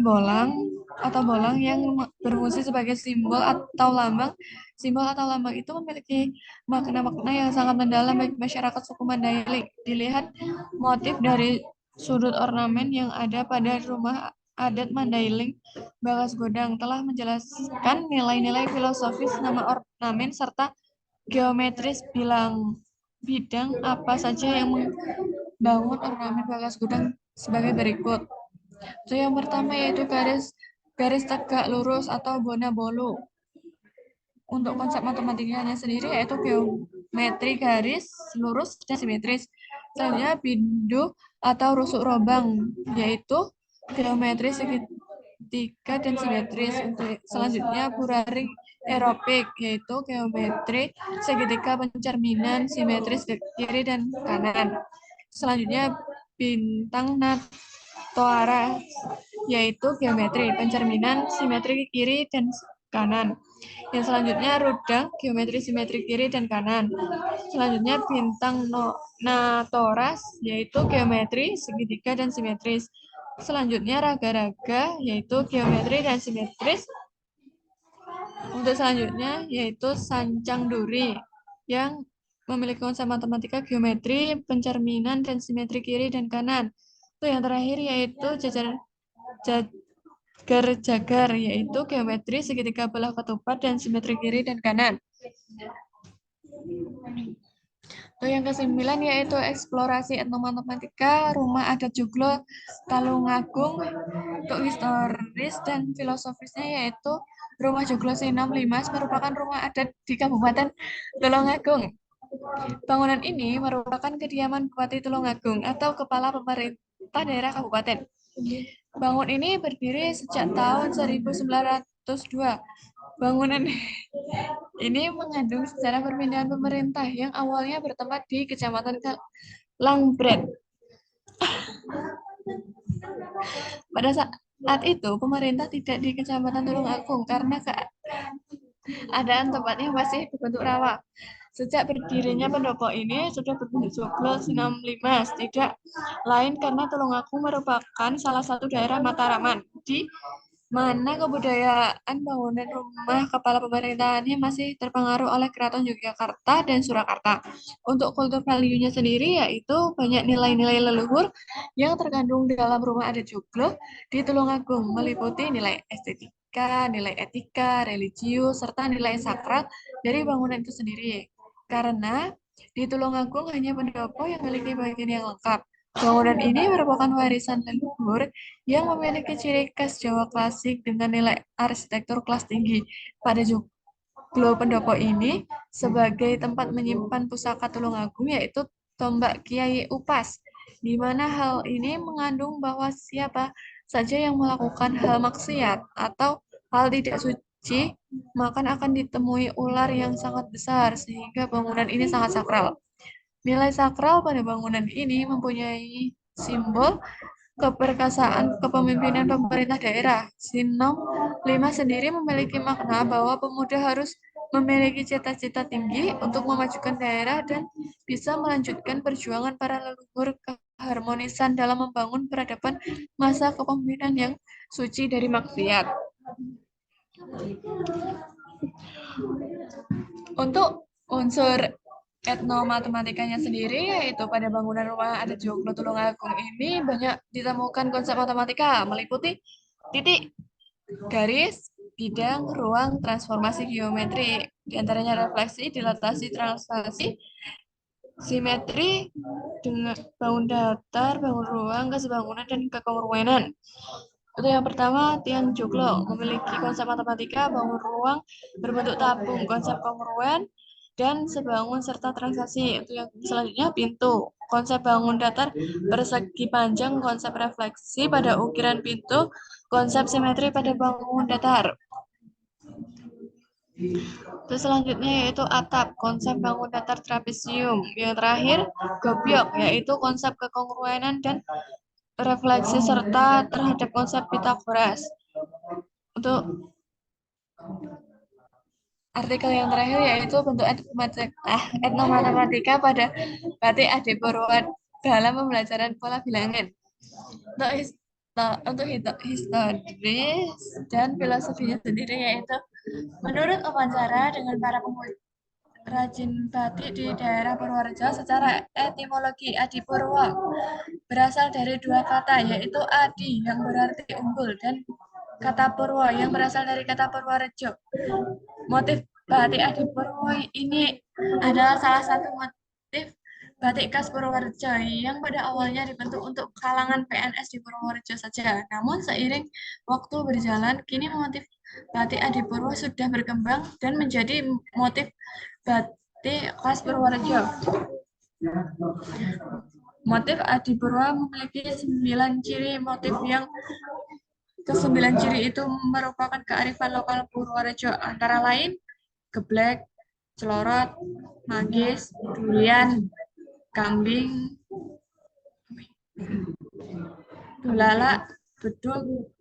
bolang atau bolang yang berfungsi sebagai simbol atau lambang. Simbol atau lambang itu memiliki makna-makna yang sangat mendalam bagi masyarakat suku Mandailing. Dilihat motif dari sudut ornamen yang ada pada rumah adat Mandailing, Bagas Godang telah menjelaskan nilai-nilai filosofis nama ornamen serta geometris bidang apa saja yang membangun ornamen Bagas Godang sebagai berikut. So, yang pertama yaitu garis tegak lurus atau bonabolo. Untuk konsep matematikanya sendiri yaitu geometri garis lurus dan simetris. Selanjutnya bindu atau rusuk robang, yaitu geometri segitiga dan simetris. Untuk selanjutnya buraring eropik, yaitu geometri segitiga pencerminan simetris ke kiri dan kanan. Selanjutnya bintang natoaras, yaitu geometri pencerminan simetri kiri dan kanan. Yang selanjutnya rudang geometri simetri kiri dan kanan. Selanjutnya bintang natoras, yaitu geometri segitiga dan simetris. Selanjutnya raga-raga, yaitu geometri dan simetris. Untuk selanjutnya yaitu sancang duri yang memiliki konsep matematika geometri pencerminan dan simetri kiri dan kanan. Untuk yang terakhir yaitu jagar-jagar, yaitu geometri segitiga belah ketupat dan simetri kiri dan kanan. Untuk yang ke-9 yaitu eksplorasi etnomatematika rumah adat Joglo Tulungagung. Untuk historis dan filosofisnya yaitu rumah Joglo Sinom Limas merupakan rumah adat di Kabupaten Tulungagung. Bangunan ini merupakan kediaman Bupati Tulungagung atau kepala pemerintah daerah kabupaten. Bangunan ini berdiri sejak tahun 1902. Bangunan ini mengandung sejarah perpindahan pemerintah yang awalnya bertempat di Kecamatan Langbret. Pada saat itu, pemerintah tidak di Kecamatan Tulungagung karena keadaan tempatnya masih berbentuk rawa. Sejak berdirinya pendopo ini sudah berbentuk Joglo Sinom Limas, tidak lain karena Tulungagung merupakan salah satu daerah Mataraman, di mana kebudayaan bangunan rumah kepala pemerintahannya masih terpengaruh oleh Keraton Yogyakarta dan Surakarta. Untuk kultur value-nya sendiri yaitu banyak nilai-nilai leluhur yang terkandung dalam rumah adat Joglo di Tulungagung, meliputi nilai estetika, nilai etika, religius, serta nilai sakral dari bangunan itu sendiri. Karena di Tulungagung hanya pendopo yang memiliki bagian yang lengkap. Bangunan ini merupakan warisan leluhur yang memiliki ciri khas Jawa klasik dengan nilai arsitektur kelas tinggi. Pada joglo pendopo ini sebagai tempat menyimpan pusaka Tulungagung yaitu tombak Kiai Upas, di mana hal ini mengandung bahwa siapa saja yang melakukan hal maksiat atau hal tidak suci, maka akan ditemui ular yang sangat besar, sehingga bangunan ini sangat sakral. Nilai sakral pada bangunan ini mempunyai simbol keperkasaan kepemimpinan pemerintah daerah. Sinom 5 sendiri memiliki makna bahwa pemuda harus memiliki cita-cita tinggi untuk memajukan daerah dan bisa melanjutkan perjuangan para leluhur keharmonisan dalam membangun peradaban masa kepemimpinan yang suci dari maksiat. Untuk unsur etnomatematikanya sendiri, yaitu pada bangunan rumah adat Joglo Tulungagung ini banyak ditemukan konsep matematika meliputi titik, garis, bidang, ruang, transformasi geometri, di antaranya refleksi, dilatasi, translasi, simetri, dengan bangun datar, bangun ruang, kesebangunan, dan kekongruenan. Untuk yang pertama, tiang joglo memiliki konsep matematika, bangun ruang berbentuk tabung, konsep kongruen, dan sebangun serta transaksi. Untuk yang selanjutnya, pintu. Konsep bangun datar persegi panjang, konsep refleksi pada ukiran pintu, konsep simetri pada bangun datar. Terus selanjutnya yaitu atap, konsep bangun datar trapesium. Yang terakhir, gobyok, yaitu konsep kekongruenan dan refleksi serta terhadap konsep Pitagoras. Untuk artikel yang terakhir yaitu bentuk etnomatematika pada Batik Adipurwa dalam pembelajaran pola bilangan. Untuk historis dan filosofinya sendiri yaitu menurut wawancara dengan para pengrajin batik di daerah Purworejo, secara etimologi Adipurwa berasal dari dua kata yaitu adi yang berarti unggul dan kata Purwo yang berasal dari kata Purworejo. Motif batik Adipurwo ini adalah salah satu motif batik khas Purworejo yang pada awalnya dibentuk untuk kalangan PNS di Purworejo saja. Namun seiring waktu berjalan, kini motif batik Adipurwo sudah berkembang dan menjadi motif batik khas Purworejo. Motif Adipurwa memiliki 9 ciri motif yang ke-9 ciri itu merupakan kearifan lokal Purworejo, antara lain geblek, celorot, manggis, durian, kambing, tulala, bedug,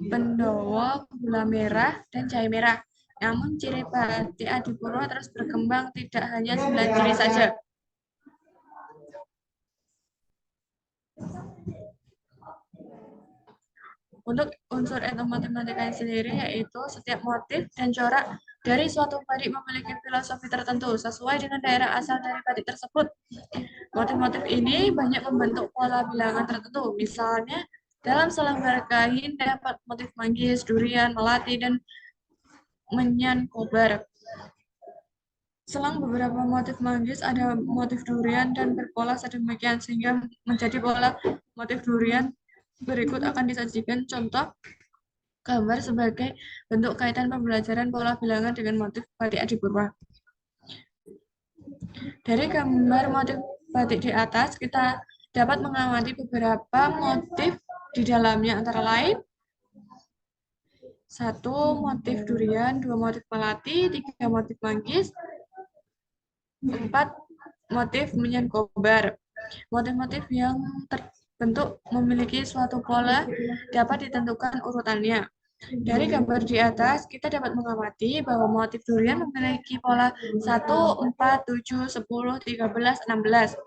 pendowo, gula merah, dan jahe merah. Namun ciri batik Adipurwa terus berkembang, tidak hanya 9 ciri saja. Untuk unsur etnomatematika sendiri yaitu setiap motif dan corak dari suatu batik memiliki filosofi tertentu sesuai dengan daerah asal dari batik tersebut. Motif-motif ini banyak membentuk pola bilangan tertentu. Misalnya dalam selembar kain dapat motif manggis, durian, melati, dan menyan kobar. Selang beberapa motif manggis ada motif durian dan berpola sedemikian sehingga menjadi pola motif durian. Berikut akan disajikan contoh gambar sebagai bentuk kaitan pembelajaran pola bilangan dengan motif batik Adipurwa. Dari gambar motif batik di atas, kita dapat mengamati beberapa motif di dalamnya, antara lain 1 motif durian, 2 motif melati, 3 motif manggis, 4 motif menyan kobar. Motif-motif yang terbentuk memiliki suatu pola dapat ditentukan urutannya. Dari gambar di atas, kita dapat mengamati bahwa motif durian memiliki pola 1, 4, 7, 10, 13, 16.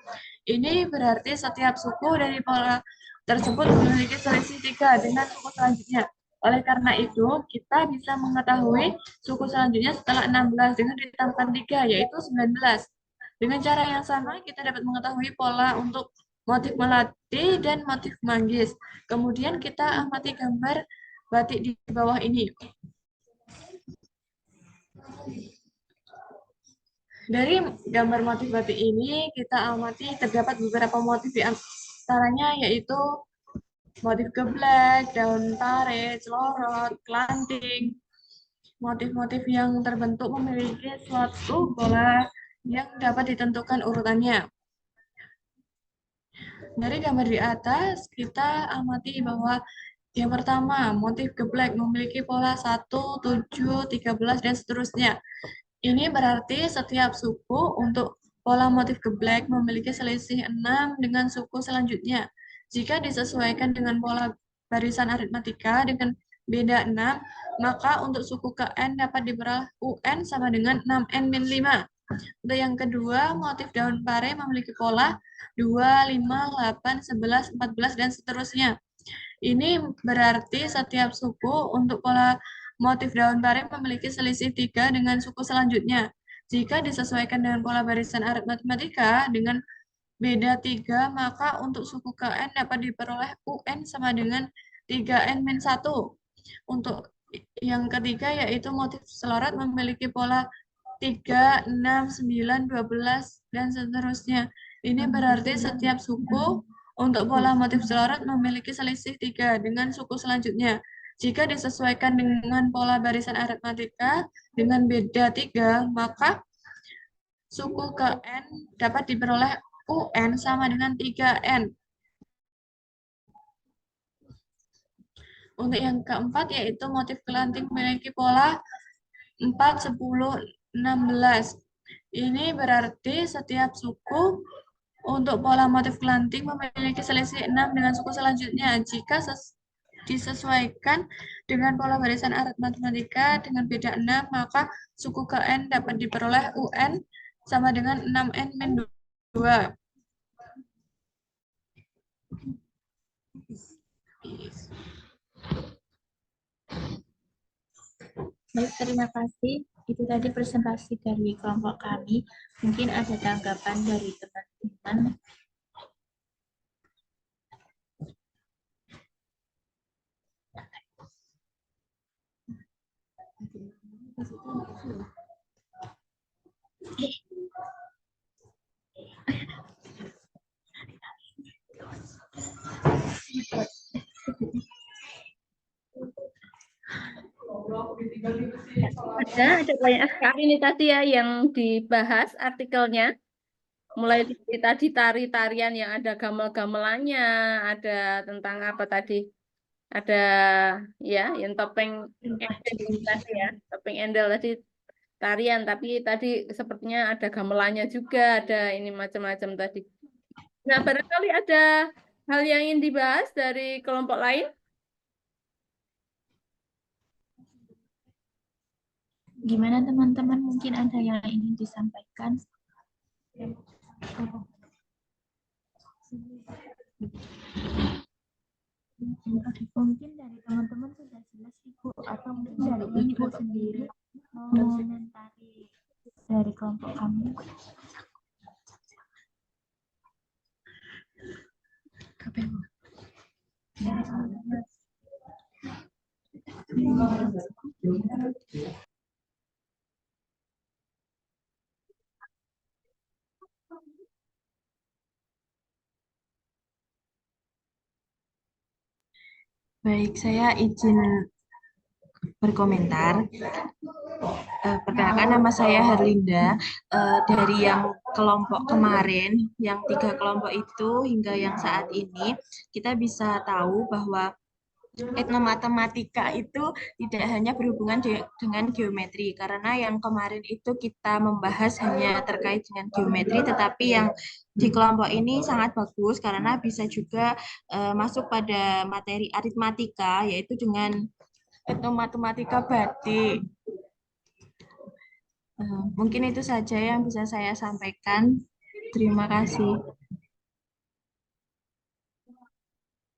Ini berarti setiap suku dari pola tersebut memiliki selisih 3 dengan suku selanjutnya. Oleh karena itu, kita bisa mengetahui suku selanjutnya setelah 16 dengan ditambahkan 3, yaitu 19. Dengan cara yang sama, kita dapat mengetahui pola untuk motif melati dan motif manggis. Kemudian kita amati gambar batik di bawah ini. Dari gambar motif batik ini, kita amati terdapat beberapa motif Caranya yaitu motif geblek, daun pare, celorot, kelanting. Motif-motif yang terbentuk memiliki suatu pola yang dapat ditentukan urutannya. Dari gambar di atas, kita amati bahwa yang pertama, motif geblek memiliki pola 1, 7, 13, dan seterusnya. Ini berarti setiap suku untuk pola motif geblek memiliki selisih 6 dengan suku selanjutnya. Jika disesuaikan dengan pola barisan aritmatika dengan beda 6, maka untuk suku KN dapat diperoleh UN sama dengan 6N-5. Untuk yang kedua, motif daun pare memiliki pola 2, 5, 8, 11, 14, dan seterusnya. Ini berarti setiap suku untuk pola motif daun pare memiliki selisih 3 dengan suku selanjutnya. Jika disesuaikan dengan pola barisan aritmatika dengan beda 3, maka untuk suku KN dapat diperoleh UN sama dengan 3N-1. Untuk yang ketiga yaitu motif selorot memiliki pola 3, 6, 9, 12, dan seterusnya. Ini berarti setiap suku untuk pola motif selorot memiliki selisih 3 dengan suku selanjutnya. Jika disesuaikan dengan pola barisan aritmatika dengan beda 3, maka suku KN dapat diperoleh UN sama dengan 3N. Untuk yang keempat yaitu motif kelanting memiliki pola 4, 10, 16. Ini berarti setiap suku untuk pola motif kelanting memiliki selisih 6 dengan suku selanjutnya. Jika disesuaikan dengan pola barisan aritmatika dengan beda 6, maka suku KN dapat diperoleh UN sama dengan 6N-2. Baik, terima kasih. Itu tadi presentasi dari kelompok kami. Mungkin ada tanggapan dari teman-teman. Ada banyak sekali ini tadi ya yang dibahas artikelnya. Mulai dari tadi tari-tarian yang ada gamel-gamelannya, ada tentang apa tadi? Ada ya yang topeng endel tadi ya, topeng endel tadi tarian, tapi tadi sepertinya ada gamelannya juga, ada ini macam-macam tadi. Nah, barangkali ada hal yang ingin dibahas dari kelompok lain? Gimana teman-teman? Mungkin ada yang ingin disampaikan? Mungkin dari teman-teman sudah jelas Ibu, atau mungkin dari Ibu sendiri mau mengomentari dari kelompok kami. Baik, saya izin berkomentar. Perkenalkan, nama saya Herlinda. Dari yang kelompok kemarin, yang 3 kelompok itu hingga yang saat ini, kita bisa tahu bahwa etnomatematika itu tidak hanya berhubungan dengan geometri, karena yang kemarin itu kita membahas hanya terkait dengan geometri, tetapi yang di kelompok ini sangat bagus karena bisa juga masuk pada materi aritmatika, yaitu dengan etnomatematika batik. Mungkin itu saja yang bisa saya sampaikan. Terima kasih.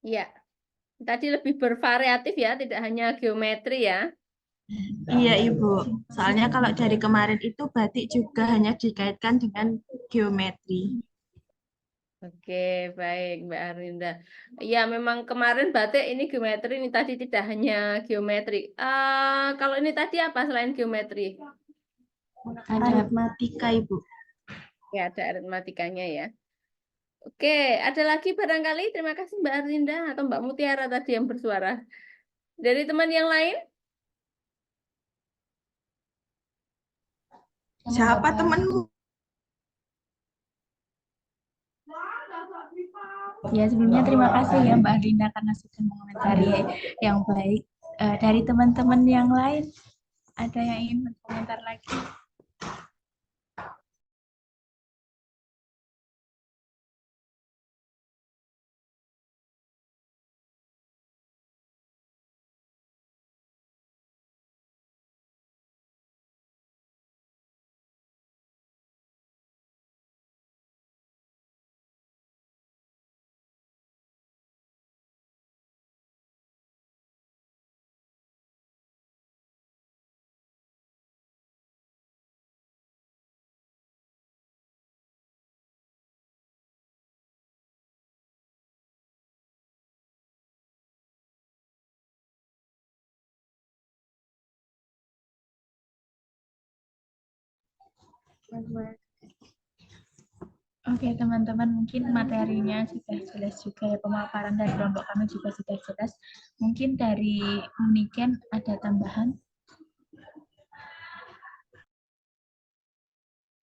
Ya, tadi lebih bervariatif ya, tidak hanya geometri ya. Iya, Ibu. Soalnya kalau dari kemarin itu batik juga hanya dikaitkan dengan geometri. Oke, baik Mbak Arlinda. Ya, memang kemarin batik ini geometri, ini tadi tidak hanya geometri. Kalau ini tadi apa selain geometri? Aritmatika, Ibu. Ya, ada aritmatikanya ya. Oke, ada lagi barangkali? Terima kasih Mbak Arlinda atau Mbak Mutiara tadi yang bersuara. Dari teman yang lain? Siapa temanmu? Ya, sebelumnya terima kasih ya Mbak Arlinda karena sudah mengomentari yang baik. Dari teman-teman yang lain, ada yang ingin berkomentar lagi? Oke, teman-teman, mungkin materinya sudah jelas juga ya, pemaparan dari kelompok kami juga sudah jelas. Mungkin dari Uniken ada tambahan?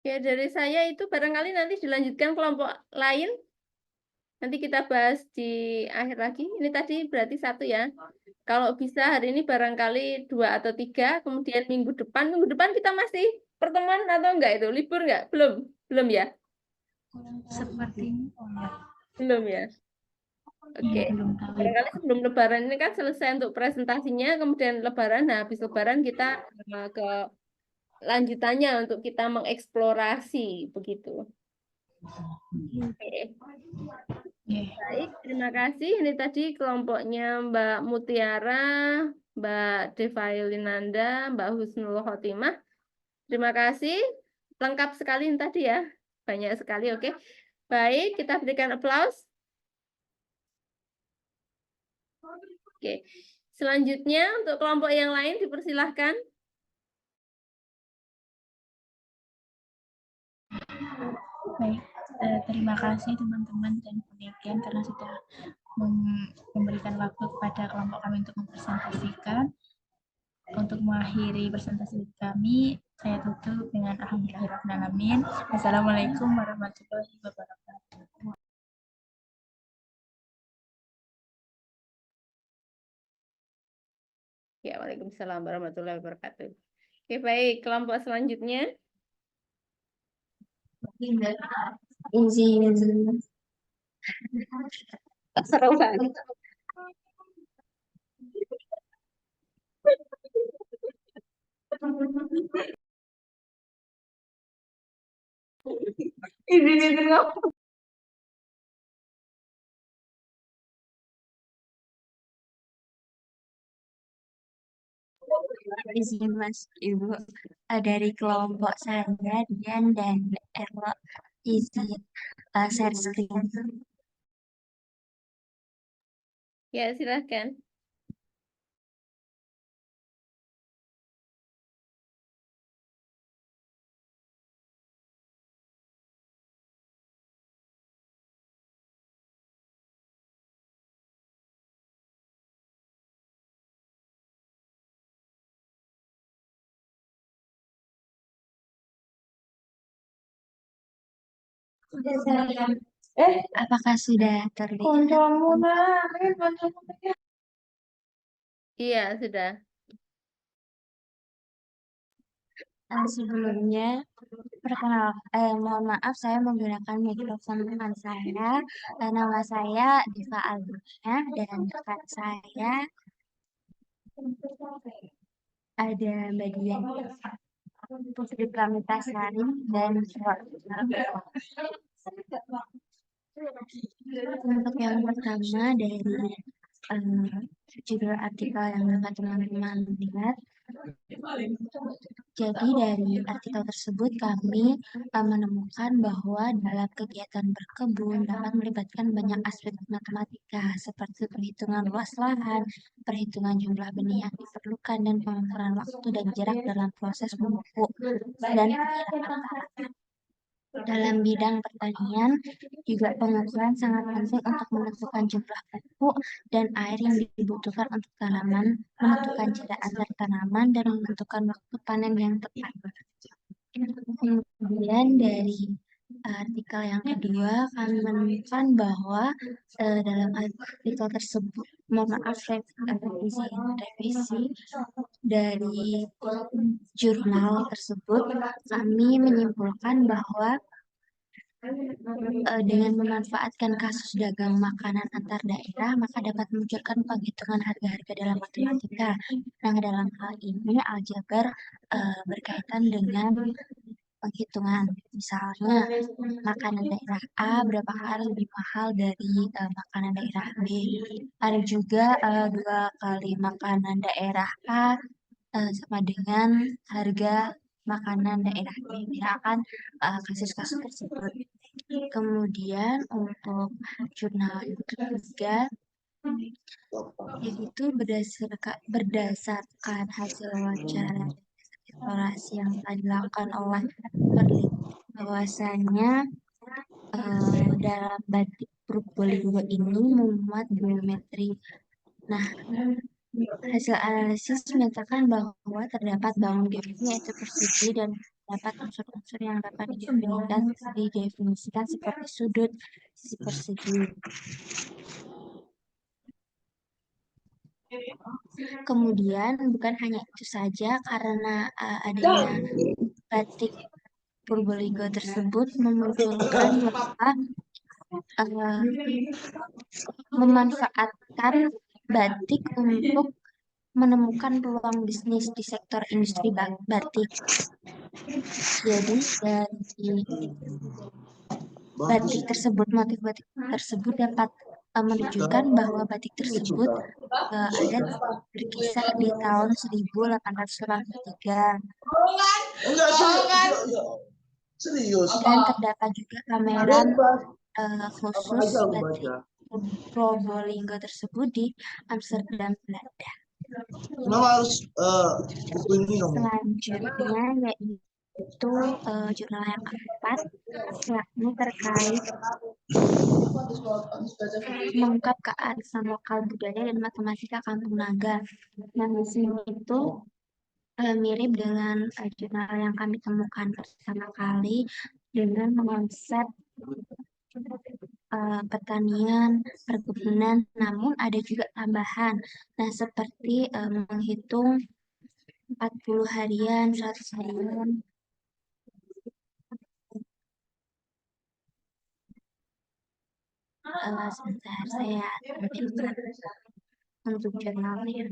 Ya, dari saya itu barangkali nanti dilanjutkan kelompok lain. Nanti kita bahas di akhir lagi. Ini tadi berarti 1 ya. Kalau bisa hari ini barangkali 2 atau 3, kemudian minggu depan kita masih pertemuan atau enggak itu? Libur enggak? Belum ya? Sepertinya Belum ya? Oke. belum tahu. Barangkali sebelum Lebaran ini kan selesai untuk presentasinya, kemudian Lebaran, nah habis Lebaran kita ke lanjutannya untuk kita mengeksplorasi begitu. Oke. Baik, terima kasih. Ini tadi kelompoknya Mbak Mutiara, Mbak Deva Yulinanda, Mbak Husnul Khotimah. Terima kasih. Lengkap sekali ini tadi ya. Banyak sekali, oke. Baik, kita berikan aplaus. Oke. Selanjutnya untuk kelompok yang lain dipersilahkan. Baik, terima kasih teman-teman dan Uniken karena sudah memberikan waktu kepada kelompok kami untuk mempresentasikan. Untuk mengakhiri presentasi kami, saya tutup dengan alhamdulillahirrahmanirrahim. Wassalamualaikum warahmatullahi wabarakatuh. Ya, waalaikumsalam warahmatullahi wabarakatuh. Oke, baik. Kelompok selanjutnya. Izin. Seru banget. Izin Mas Ibu, dari kelompok saya, Dian dan Erlo, izin share screen. Ya, silahkan. Apakah sudah terlihat? Iya, sudah. Sebelumnya, mohon maaf saya menggunakan mikrofon teman saya. Nama saya Diva Albina dan rekan saya ada Mbak Dian, Putri Pramutasari dan untuk yang pertama dari judul artikel yang dapat teman-teman lihat. Jadi dari artikel tersebut kami menemukan bahwa dalam kegiatan berkebun dapat melibatkan banyak aspek matematika seperti perhitungan luas lahan, perhitungan jumlah benih yang diperlukan, dan pengukuran waktu dan jarak dalam proses memupuk dan penyiraman tanaman. Dalam bidang pertanian, juga pengukuran sangat penting untuk menentukan jumlah pupuk dan air yang dibutuhkan untuk tanaman, menentukan jarak antar tanaman, dan menentukan waktu panen yang tepat. Kemudian dari artikel yang kedua, kami menemukan bahwa dalam artikel tersebut, mohon maaf, revisi dari jurnal tersebut, kami menyimpulkan bahwa dengan memanfaatkan kasus dagang makanan antar daerah, maka dapat memunculkan penghitungan harga-harga dalam matematika. Nah, dalam hal ini aljabar berkaitan dengan penghitungan. Misalnya, makanan daerah A berapa kali lebih mahal dari makanan daerah B. Ada juga 2 kali makanan daerah A sama dengan harga makanan daerah B. Misalkan kasus-kasus tersebut. Kemudian untuk jurnal yang ketiga, yaitu berdasarkan hasil wawancara eksplorasi yang telah dilakukan oleh peneliti, bahwasanya dalam batik Probolinggo ini memuat geometri. Nah, hasil analisis menyatakan bahwa terdapat bangun geometri yaitu persegi dan terdapat unsur-unsur yang dapat didefinisikan seperti sudut, sisi persegi. Kemudian bukan hanya itu saja, karena adanya batik Probolinggo tersebut memunculkan bahwa memanfaatkan batik untuk menemukan peluang bisnis di sektor industri batik. Jadi dari batik tersebut, motif batik tersebut dapat menunjukkan bahwa batik tersebut ada berkisar di tahun 1883. Dan terdapat juga pameran khusus batik Probolinggo tersebut di Amsterdam, Belanda. Selanjutnya yaitu jurnal yang keempat, yakni terkait mengungkap kearifan lokal budaya dan matematika Kampung Naga. Nah, di sini itu mirip dengan jurnal yang kami temukan pertama kali dengan konsep pertanian, perkebunan, namun ada juga tambahan. Nah, seperti menghitung 40 harian, 100 harian. Sebentar, saya tampilkan untuk jurnalnya.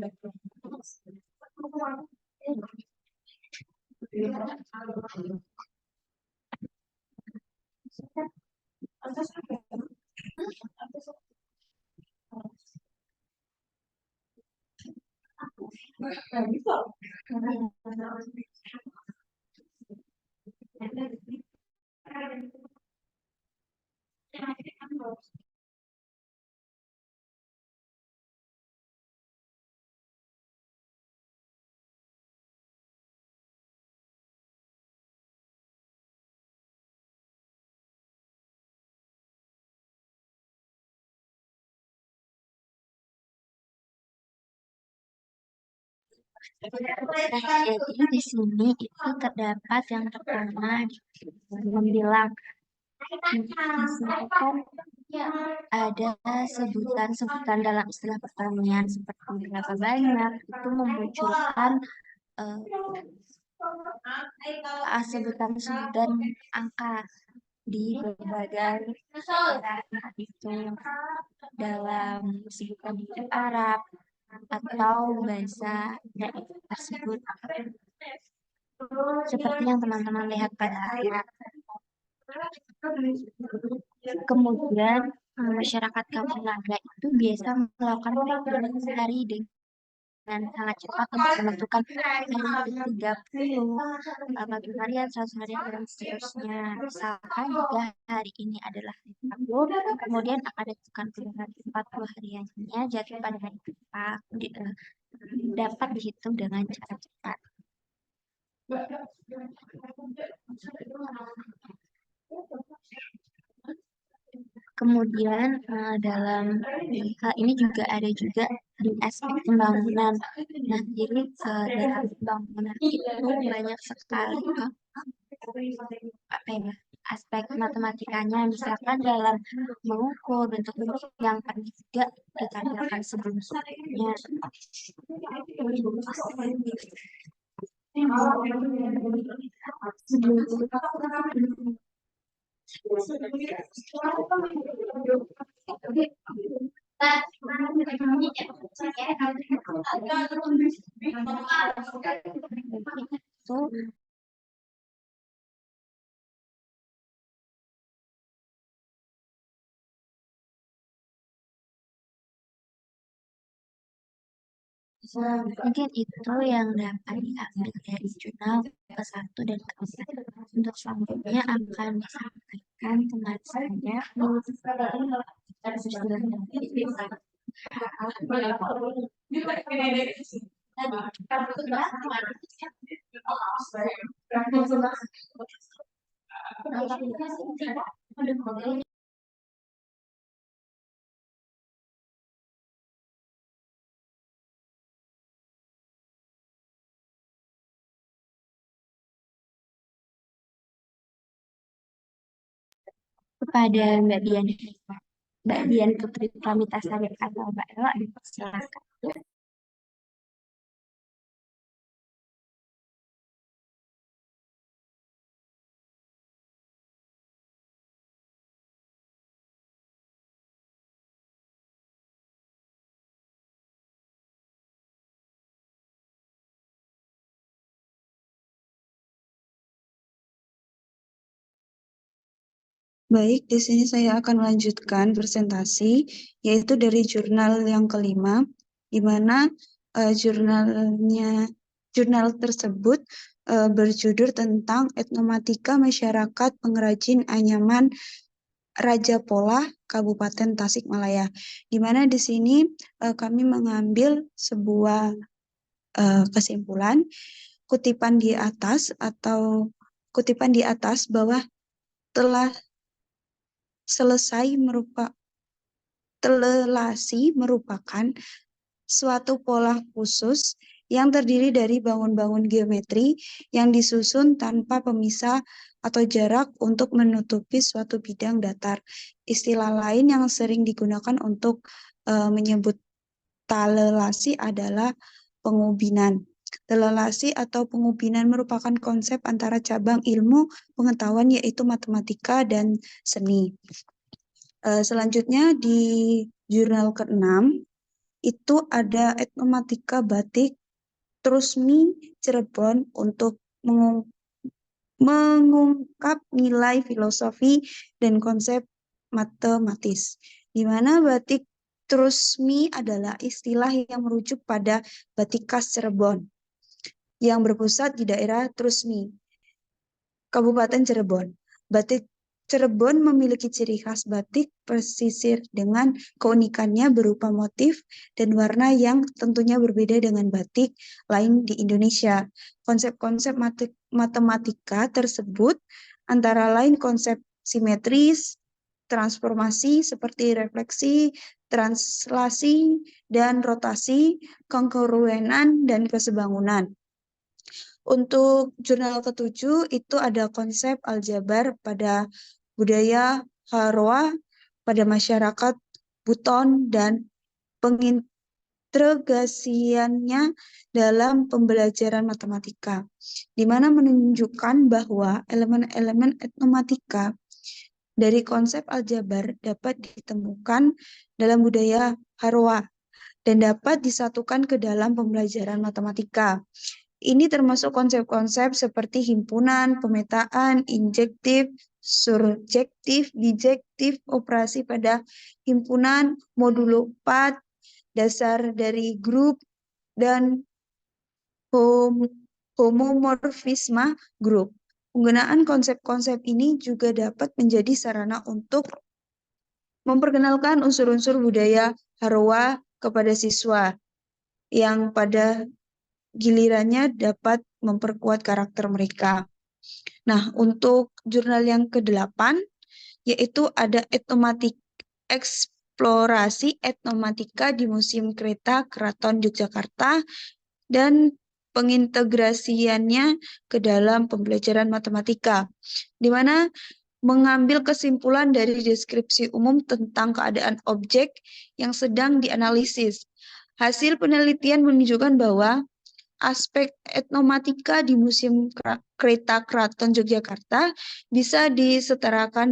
Jadi di sini itu terdapat yang pertama membilang. Di sini kan ada sebutan-sebutan dalam istilah pertanian seperti berapa banyak, itu memunculkan sebutan-sebutan angka di berbagai itu dalam sebutan di Arab atau bahasa daerah tersebut, seperti yang teman-teman lihat pada ayat. Kemudian masyarakat Kampung Naga itu biasa melakukan perhitungan sehari dengan sangat cepat untuk menentukan hari ke-30, pagi harian, 100 harian, dan seterusnya. Misalkan jika hari ini adalah hari Rabu, kemudian akan ditentukan pada hari 40 hariannya jatuh pada hari keempat, dapat dihitung dengan cara cepat. Kemudian dalam hal ini juga ada juga di aspek pembangunan. Nah, jadi dalam pembangunan itu banyak sekali apa ya, aspek matematikanya, misalkan dalam mengukur bentuk-bentuk yang pernah juga ditampilkan sebelum-sebelumnya. Itu mungkin itu yang dapat diambil dari jurnal ke-1 dan ke-4. Untuk selanjutnya akan disampaikan teman saya. Kepada Mbak Dian Putri Pramitasari atau Mbak Ella, silakan. Baik, di sini saya akan melanjutkan presentasi, yaitu dari jurnal yang kelima, di mana jurnal tersebut berjudul tentang Etnomatika Masyarakat Pengrajin Anyaman Raja Polah, Kabupaten Tasikmalaya. Di mana di sini kami mengambil sebuah kesimpulan kutipan di atas bahwa telah selesai telelasi merupakan suatu pola khusus yang terdiri dari bangun-bangun geometri yang disusun tanpa pemisah atau jarak untuk menutupi suatu bidang datar. Istilah lain yang sering digunakan untuk menyebut talelasi adalah pengubinan. Telelasi atau pengubinan merupakan konsep antara cabang ilmu pengetahuan yaitu matematika dan seni. Selanjutnya di jurnal ke-6 itu ada Etnomatika Batik Trusmi Cirebon untuk mengungkap nilai filosofi dan konsep matematis, di mana batik Trusmi adalah istilah yang merujuk pada batik khas Cirebon yang berpusat di daerah Trusmi, Kabupaten Cirebon. Batik Cirebon memiliki ciri khas batik pesisir dengan keunikannya berupa motif dan warna yang tentunya berbeda dengan batik lain di Indonesia. Konsep-konsep matematika tersebut antara lain konsep simetris, transformasi seperti refleksi, translasi, dan rotasi, kongruenan, dan kesebangunan. Untuk jurnal ke-7 itu ada konsep aljabar pada budaya Haroa, pada masyarakat Buton, dan pengintegrasiannya dalam pembelajaran matematika, di mana menunjukkan bahwa elemen-elemen etnomatika dari konsep aljabar dapat ditemukan dalam budaya Haroa dan dapat disatukan ke dalam pembelajaran matematika. Ini termasuk konsep-konsep seperti himpunan, pemetaan, injektif, surjektif, bijektif, operasi pada himpunan, modulo 4, dasar dari grup, dan homomorfisme grup. Penggunaan konsep-konsep ini juga dapat menjadi sarana untuk memperkenalkan unsur-unsur budaya Haroa kepada siswa yang pada gilirannya dapat memperkuat karakter mereka. Nah, untuk jurnal yang ke-8 yaitu ada eksplorasi etnomatika di Museum Kereta Keraton Yogyakarta dan pengintegrasiannya ke dalam pembelajaran matematika, di mana mengambil kesimpulan dari deskripsi umum tentang keadaan objek yang sedang dianalisis. Hasil penelitian menunjukkan bahwa aspek etnomatika di Museum Kereta Keraton Yogyakarta bisa disertakan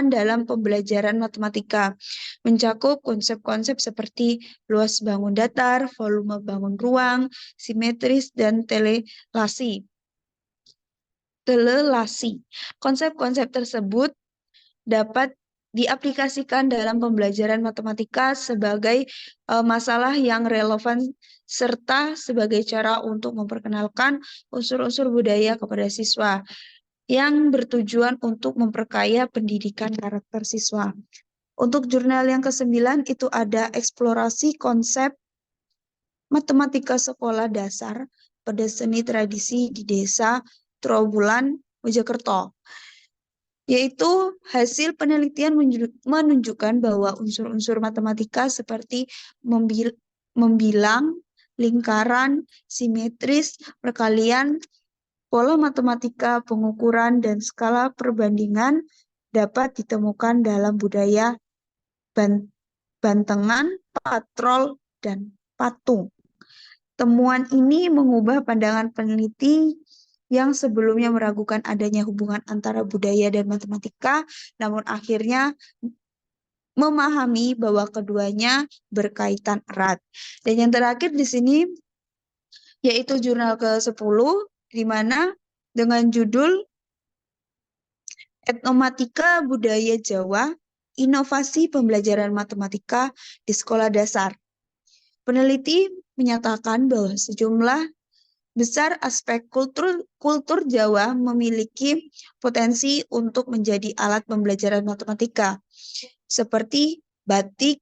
dalam pembelajaran matematika, mencakup konsep-konsep seperti luas bangun datar, volume bangun ruang, simetris, dan telelasi. Konsep-konsep tersebut dapat diaplikasikan dalam pembelajaran matematika sebagai masalah yang relevan serta sebagai cara untuk memperkenalkan unsur-unsur budaya kepada siswa yang bertujuan untuk memperkaya pendidikan karakter siswa. Untuk jurnal yang ke-9 itu ada eksplorasi konsep matematika sekolah dasar pada seni tradisi di Desa Trowulan, Mojokerto. Yaitu hasil penelitian menunjukkan bahwa unsur-unsur matematika seperti membilang, lingkaran, simetris, perkalian, pola matematika, pengukuran, dan skala perbandingan dapat ditemukan dalam budaya Bantengan, Patrol, dan Patung. Temuan ini mengubah pandangan peneliti yang sebelumnya meragukan adanya hubungan antara budaya dan matematika, namun akhirnya memahami bahwa keduanya berkaitan erat. Dan yang terakhir di sini yaitu jurnal ke-10, di mana dengan judul Etnomatika Budaya Jawa, Inovasi Pembelajaran Matematika di Sekolah Dasar. Peneliti menyatakan bahwa sejumlah besar aspek kultur Jawa memiliki potensi untuk menjadi alat pembelajaran matematika, seperti batik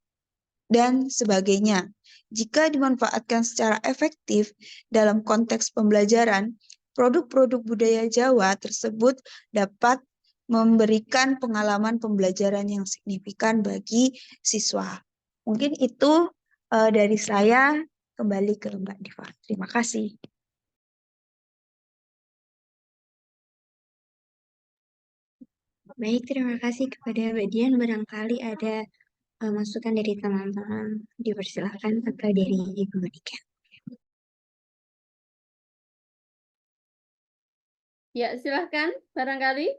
dan sebagainya. Jika dimanfaatkan secara efektif dalam konteks pembelajaran, produk-produk budaya Jawa tersebut dapat memberikan pengalaman pembelajaran yang signifikan bagi siswa. Mungkin itu dari saya. Kembali ke Mbak Diva. Terima kasih. Baik, terima kasih kepada Mbak Dian. Barangkali ada masukan dari teman-teman. Dipersilakan atau dari Ibu Monika. Ya, silahkan. Barangkali.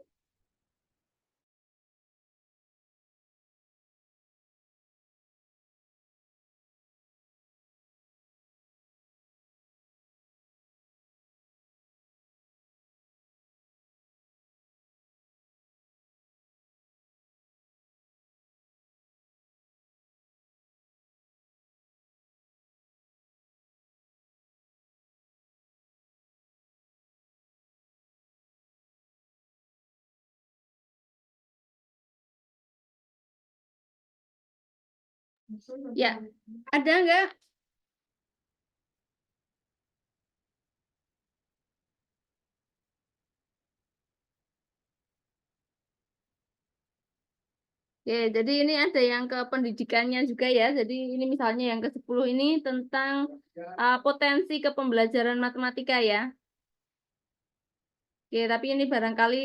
Ya, ada nggak? Oke, jadi ini ada yang ke pendidikannya juga ya. Jadi ini misalnya yang ke-10 ini tentang potensi kepembelajaran matematika ya. Oke, tapi ini barangkali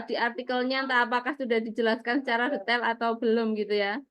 di artikelnya entah apakah sudah dijelaskan secara detail atau belum gitu ya.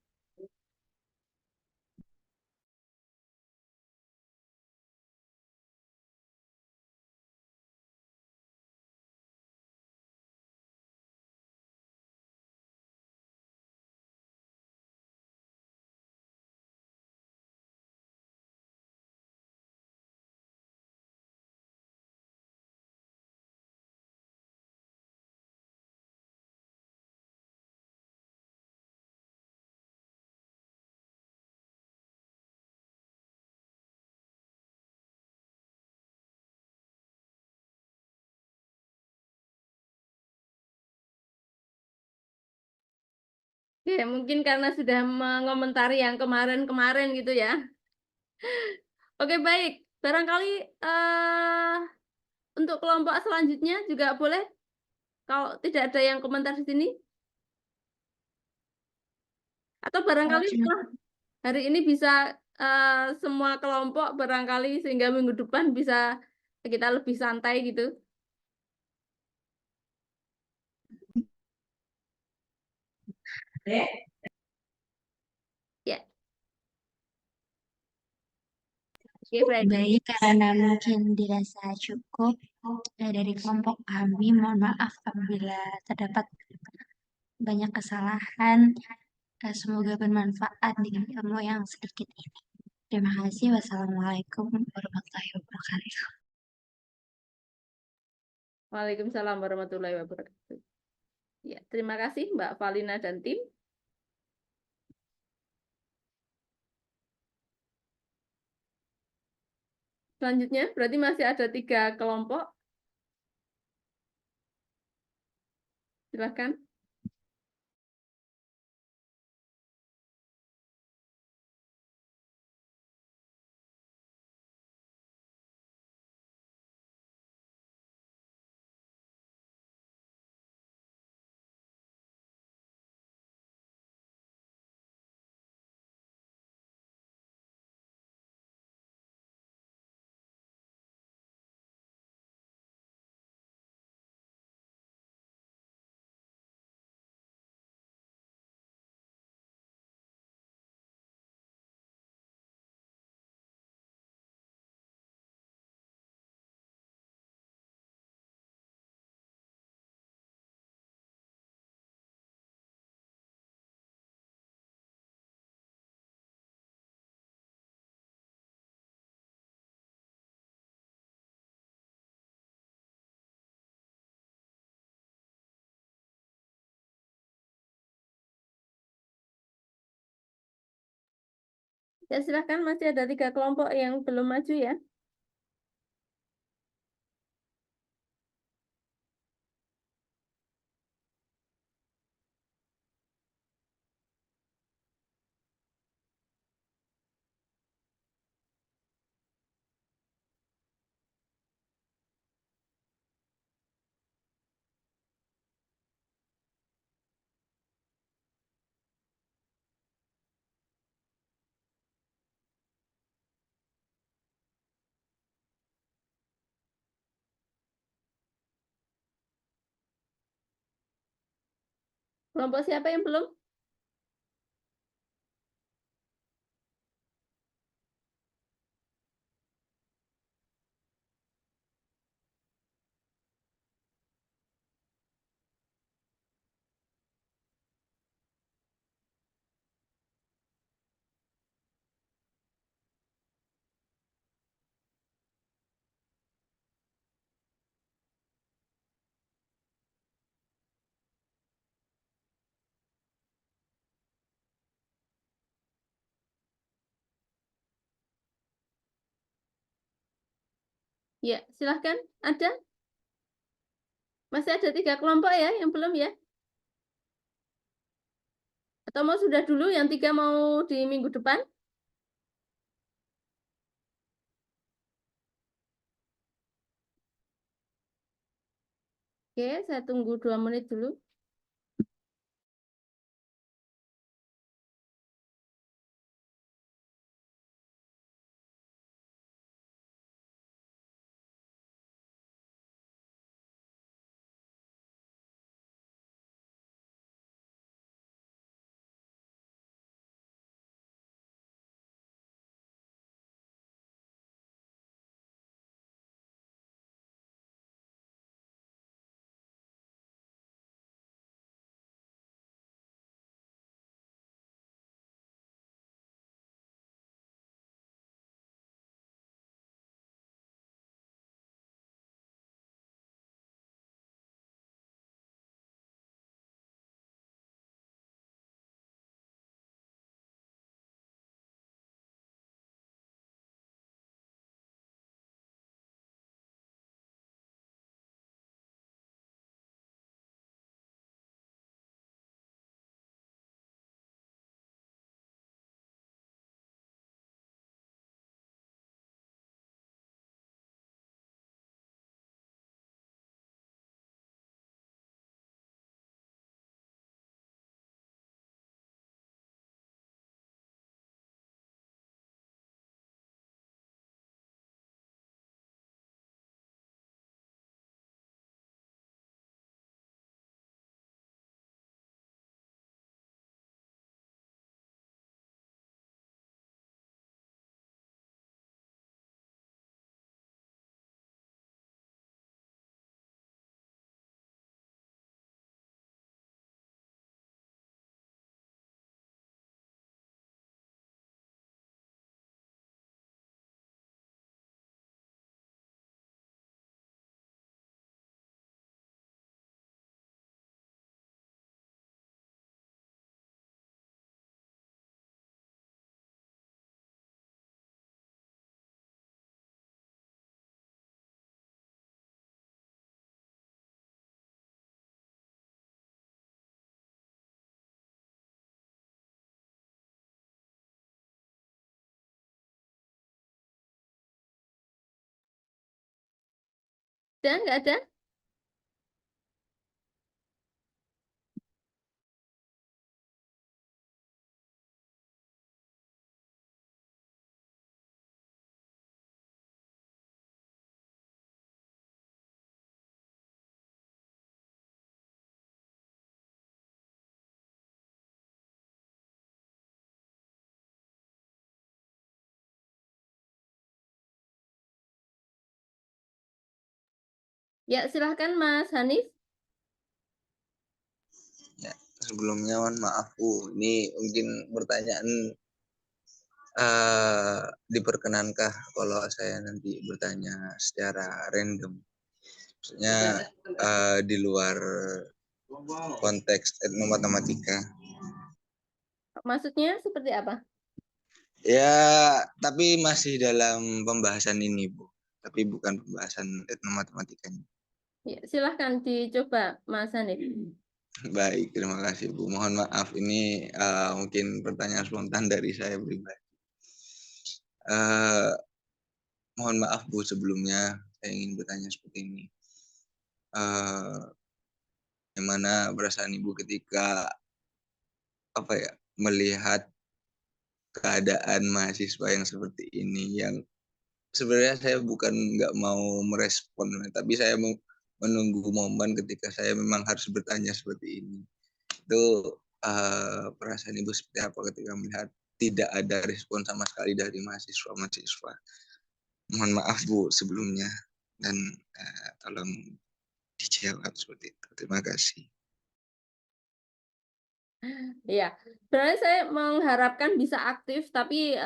Oke, mungkin karena sudah mengomentari yang kemarin-kemarin gitu ya. Oke, baik. Barangkali untuk kelompok selanjutnya juga boleh. Kalau tidak ada yang komentar di sini. Atau Oh, barangkali terima setelah hari ini bisa semua kelompok barangkali sehingga minggu depan bisa kita lebih santai gitu. Ya, oke baik. Baik, karena mungkin dirasa cukup dari kelompok kami, mohon maaf apabila terdapat banyak kesalahan. Semoga bermanfaat dengan ilmu yang sedikit ini. Terima kasih. Wassalamualaikum warahmatullahi wabarakatuh. Waalaikumsalam warahmatullahi wabarakatuh. Ya, terima kasih Mbak Valina dan tim. Selanjutnya, berarti masih ada 3 kelompok. Silakan. Ya, silakan, masih ada 3 kelompok yang belum maju ya. Kelompok siapa yang belum? Ya, silahkan. Ada? Masih ada 3 kelompok ya yang belum ya? Atau mau sudah dulu yang 3 mau di minggu depan? Oke, saya tunggu 2 menit dulu. Nggak ada? Ya, silahkan Mas Hanif. Ya, sebelumnya mohon maaf Bu, ini mungkin pertanyaan diperkenankah kalau saya nanti bertanya secara random? Maksudnya di luar konteks etnomatematika. Maksudnya seperti apa? Ya, tapi masih dalam pembahasan ini Bu, tapi bukan pembahasan etnomatematikanya. Ya, silahkan dicoba Mas Hanif. Baik, terima kasih Bu. Mohon maaf ini mungkin pertanyaan spontan dari saya pribadi. Mohon maaf Bu, sebelumnya saya ingin bertanya seperti ini. Bagaimana perasaan Ibu ketika melihat keadaan mahasiswa yang seperti ini, yang sebenarnya saya bukan nggak mau merespon, tapi saya mau menunggu momen ketika saya memang harus bertanya seperti ini. Itu perasaan Ibu seperti apa ketika melihat tidak ada respon sama sekali dari mahasiswa-mahasiswa? Mohon maaf Bu sebelumnya, dan tolong dijawab seperti itu. Terima kasih. Iya, sebenarnya saya mengharapkan bisa aktif, tapi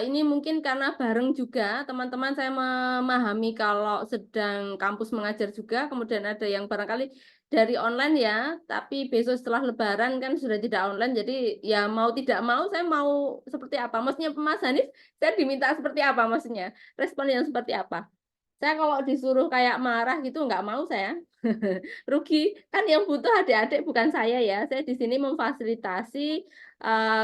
ini mungkin karena bareng juga teman-teman saya memahami kalau sedang kampus mengajar juga, kemudian ada yang barangkali dari online ya, tapi besok setelah Lebaran kan sudah tidak online, jadi ya mau tidak mau saya mau seperti apa? Maksudnya Mas Hanif, saya diminta seperti apa maksudnya? Respon yang seperti apa? Saya kalau disuruh kayak marah gitu nggak mau saya. Rugi. Kan yang butuh adik-adik bukan saya ya. Saya di sini memfasilitasi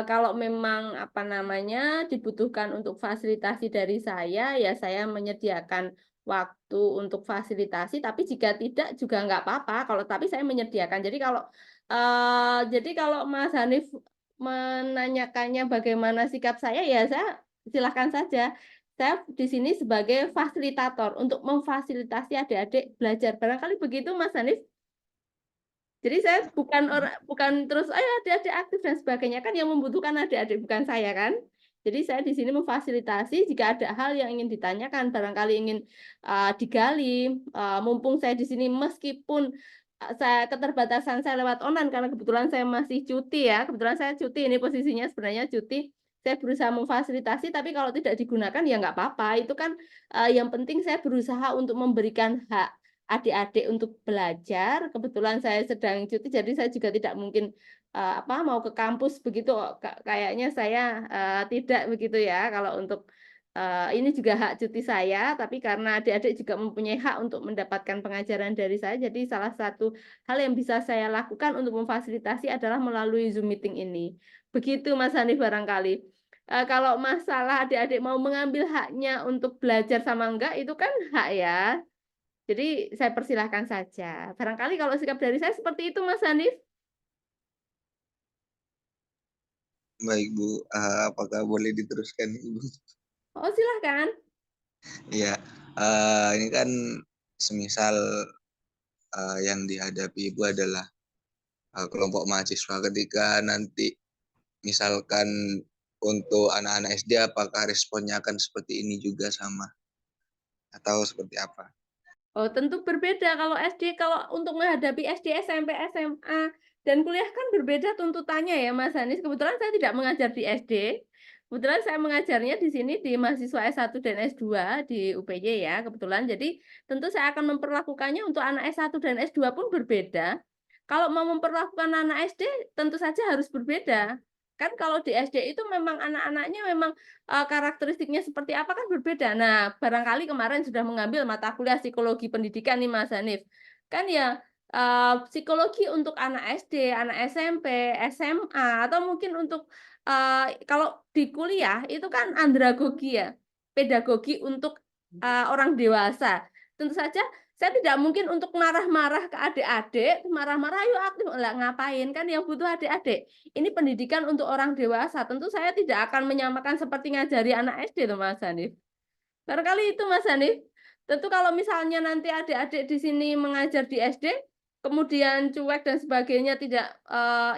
kalau memang apa namanya dibutuhkan untuk fasilitasi dari saya, ya saya menyediakan waktu untuk fasilitasi, tapi jika tidak juga nggak apa-apa. Kalau tapi saya menyediakan. Jadi kalau Mas Hanif menanyakannya bagaimana sikap saya, ya saya silahkan saja. Saya di sini sebagai fasilitator untuk memfasilitasi adik-adik belajar. Barangkali begitu, Mas Hanif. Jadi saya bukan terus ayo adik-adik aktif dan sebagainya, kan yang membutuhkan adik-adik bukan saya kan. Jadi saya di sini memfasilitasi jika ada hal yang ingin ditanyakan, barangkali ingin digali. Mumpung saya di sini meskipun saya keterbatasan saya lewat online karena kebetulan saya masih cuti ya. Kebetulan saya cuti, ini posisinya sebenarnya cuti. Saya berusaha memfasilitasi, tapi kalau tidak digunakan ya nggak apa-apa. Itu kan yang penting saya berusaha untuk memberikan hak adik-adik untuk belajar. Kebetulan saya sedang cuti, jadi saya juga tidak mungkin mau ke kampus begitu. Kayaknya saya tidak begitu ya. Kalau untuk ini juga hak cuti saya, tapi karena adik-adik juga mempunyai hak untuk mendapatkan pengajaran dari saya, jadi salah satu hal yang bisa saya lakukan untuk memfasilitasi adalah melalui Zoom meeting ini. Begitu Mas Hanif barangkali. Kalau masalah adik-adik mau mengambil haknya untuk belajar sama enggak, itu kan hak ya. Jadi saya persilahkan saja. Barangkali kalau sikap dari saya seperti itu, Mas Hanif. Baik Bu, apakah boleh diteruskan Ibu? Oh, silahkan. Iya, ini kan semisal yang dihadapi Ibu adalah kelompok mahasiswa, ketika nanti misalkan untuk anak-anak SD, apakah responnya akan seperti ini juga sama atau seperti apa? Oh, tentu berbeda kalau SD. Kalau untuk menghadapi SD, SMP, SMA, dan kuliah kan berbeda tuntutannya ya, Mas Hanis. Kebetulan saya tidak mengajar di SD. Kebetulan saya mengajarnya di sini di mahasiswa S1 dan S2 di UPY ya, kebetulan. Jadi tentu saya akan memperlakukannya untuk anak S1 dan S2 pun berbeda. Kalau mau memperlakukan anak SD, tentu saja harus berbeda. Kan kalau di SD itu memang anak-anaknya memang karakteristiknya seperti apa kan berbeda. Nah, barangkali kemarin sudah mengambil mata kuliah psikologi pendidikan nih Mas Hanif. Kan ya psikologi untuk anak SD, anak SMP, SMA, atau mungkin untuk kalau di kuliah itu kan andragogi ya, pedagogi untuk orang dewasa. Tentu saja Saya tidak mungkin untuk marah-marah ke adik-adik, marah-marah, ayo aktif, lah ngapain kan yang butuh adik-adik. Ini pendidikan untuk orang dewasa. Tentu saya tidak akan menyamakan seperti ngajari anak SD tuh Mas Hanif. Barangkali itu Mas Hanif. Tentu kalau misalnya nanti adik-adik di sini mengajar di SD, kemudian cuek dan sebagainya tidak,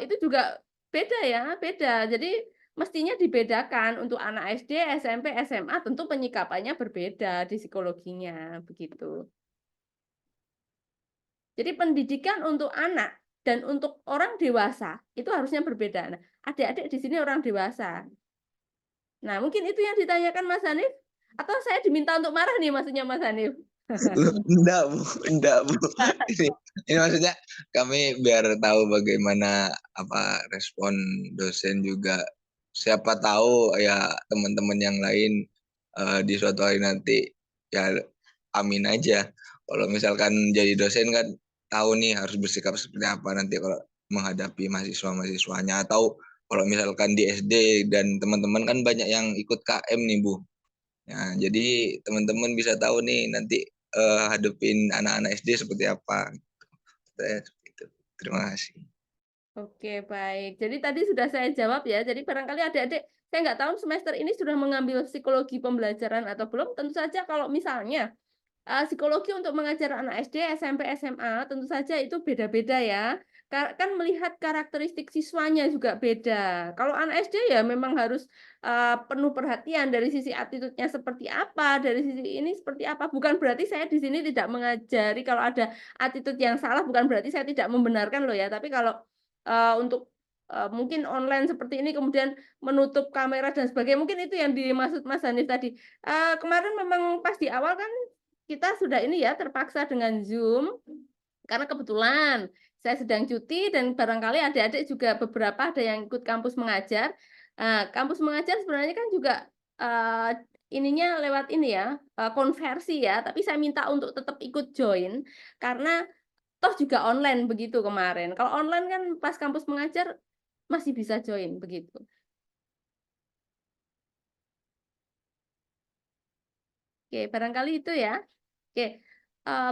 itu juga beda ya, beda. Jadi mestinya dibedakan untuk anak SD, SMP, SMA, tentu penyikapannya berbeda di psikologinya, begitu. Jadi pendidikan untuk anak dan untuk orang dewasa itu harusnya berbeda. Nah, adik-adik di sini orang dewasa. Nah, mungkin itu yang ditanyakan Mas Hanif. Atau saya diminta untuk marah nih maksudnya Mas Hanif? Enggak, Bu. Enggak, Bu. Ini maksudnya kami biar tahu bagaimana respon dosen juga. Siapa tahu ya teman-teman yang lain di suatu hari nanti ya amin aja. Kalau misalkan jadi dosen kan tahu nih harus bersikap seperti apa nanti kalau menghadapi mahasiswa-mahasiswanya, atau kalau misalkan di SD dan teman-teman kan banyak yang ikut KM nih Bu. Nah, jadi teman-teman bisa tahu nih nanti hadepin anak-anak SD seperti apa. Terima kasih. Oke, baik. Jadi tadi sudah saya jawab ya. Jadi barangkali adik-adik, saya nggak tahu semester ini sudah mengambil psikologi pembelajaran atau belum. Tentu saja kalau misalnya psikologi untuk mengajar anak SD, SMP, SMA, tentu saja itu beda-beda ya. Kan melihat karakteristik siswanya juga beda. Kalau anak SD ya memang harus penuh perhatian dari sisi attitude-nya seperti apa, dari sisi ini seperti apa. Bukan berarti saya di sini tidak mengajari kalau ada attitude yang salah, bukan berarti saya tidak membenarkan loh ya. Tapi kalau untuk mungkin online seperti ini kemudian menutup kamera dan sebagainya, mungkin itu yang dimaksud Mas Hanif tadi. Kemarin memang pas di awal kan kita sudah ini ya terpaksa dengan Zoom karena kebetulan saya sedang cuti dan barangkali adik-adik juga beberapa ada yang ikut kampus mengajar. Kampus mengajar sebenarnya kan juga ininya lewat ini ya, konversi ya, tapi saya minta untuk tetap ikut join karena toh juga online begitu kemarin. Kalau online kan pas kampus mengajar masih bisa join begitu. Oke, barangkali itu ya. Oke,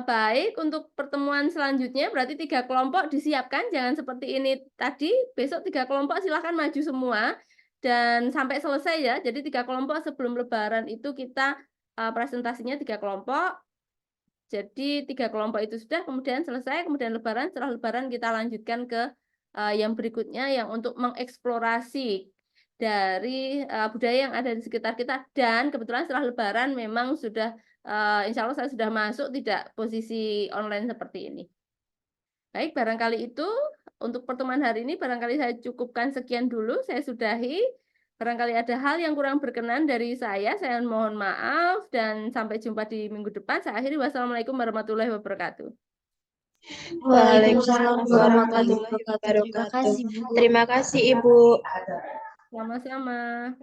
baik untuk pertemuan selanjutnya berarti 3 kelompok disiapkan, jangan seperti ini tadi. Besok 3 kelompok silahkan maju semua dan sampai selesai ya. Jadi 3 kelompok sebelum Lebaran itu kita presentasinya 3 kelompok. Jadi 3 kelompok itu sudah, kemudian selesai, kemudian Lebaran. Setelah Lebaran kita lanjutkan ke yang berikutnya yang untuk mengeksplorasi dari budaya yang ada di sekitar kita. Dan kebetulan setelah Lebaran memang sudah insya Allah saya sudah masuk tidak posisi online seperti ini. Baik, barangkali itu untuk pertemuan hari ini barangkali saya cukupkan sekian dulu, saya sudahi. Barangkali ada hal yang kurang berkenan dari saya mohon maaf dan sampai jumpa di minggu depan. Saya akhiri, wassalamualaikum warahmatullahi wabarakatuh. Waalaikumsalam warahmatullahi wabarakatuh. Terima kasih, Bu. Sama-sama.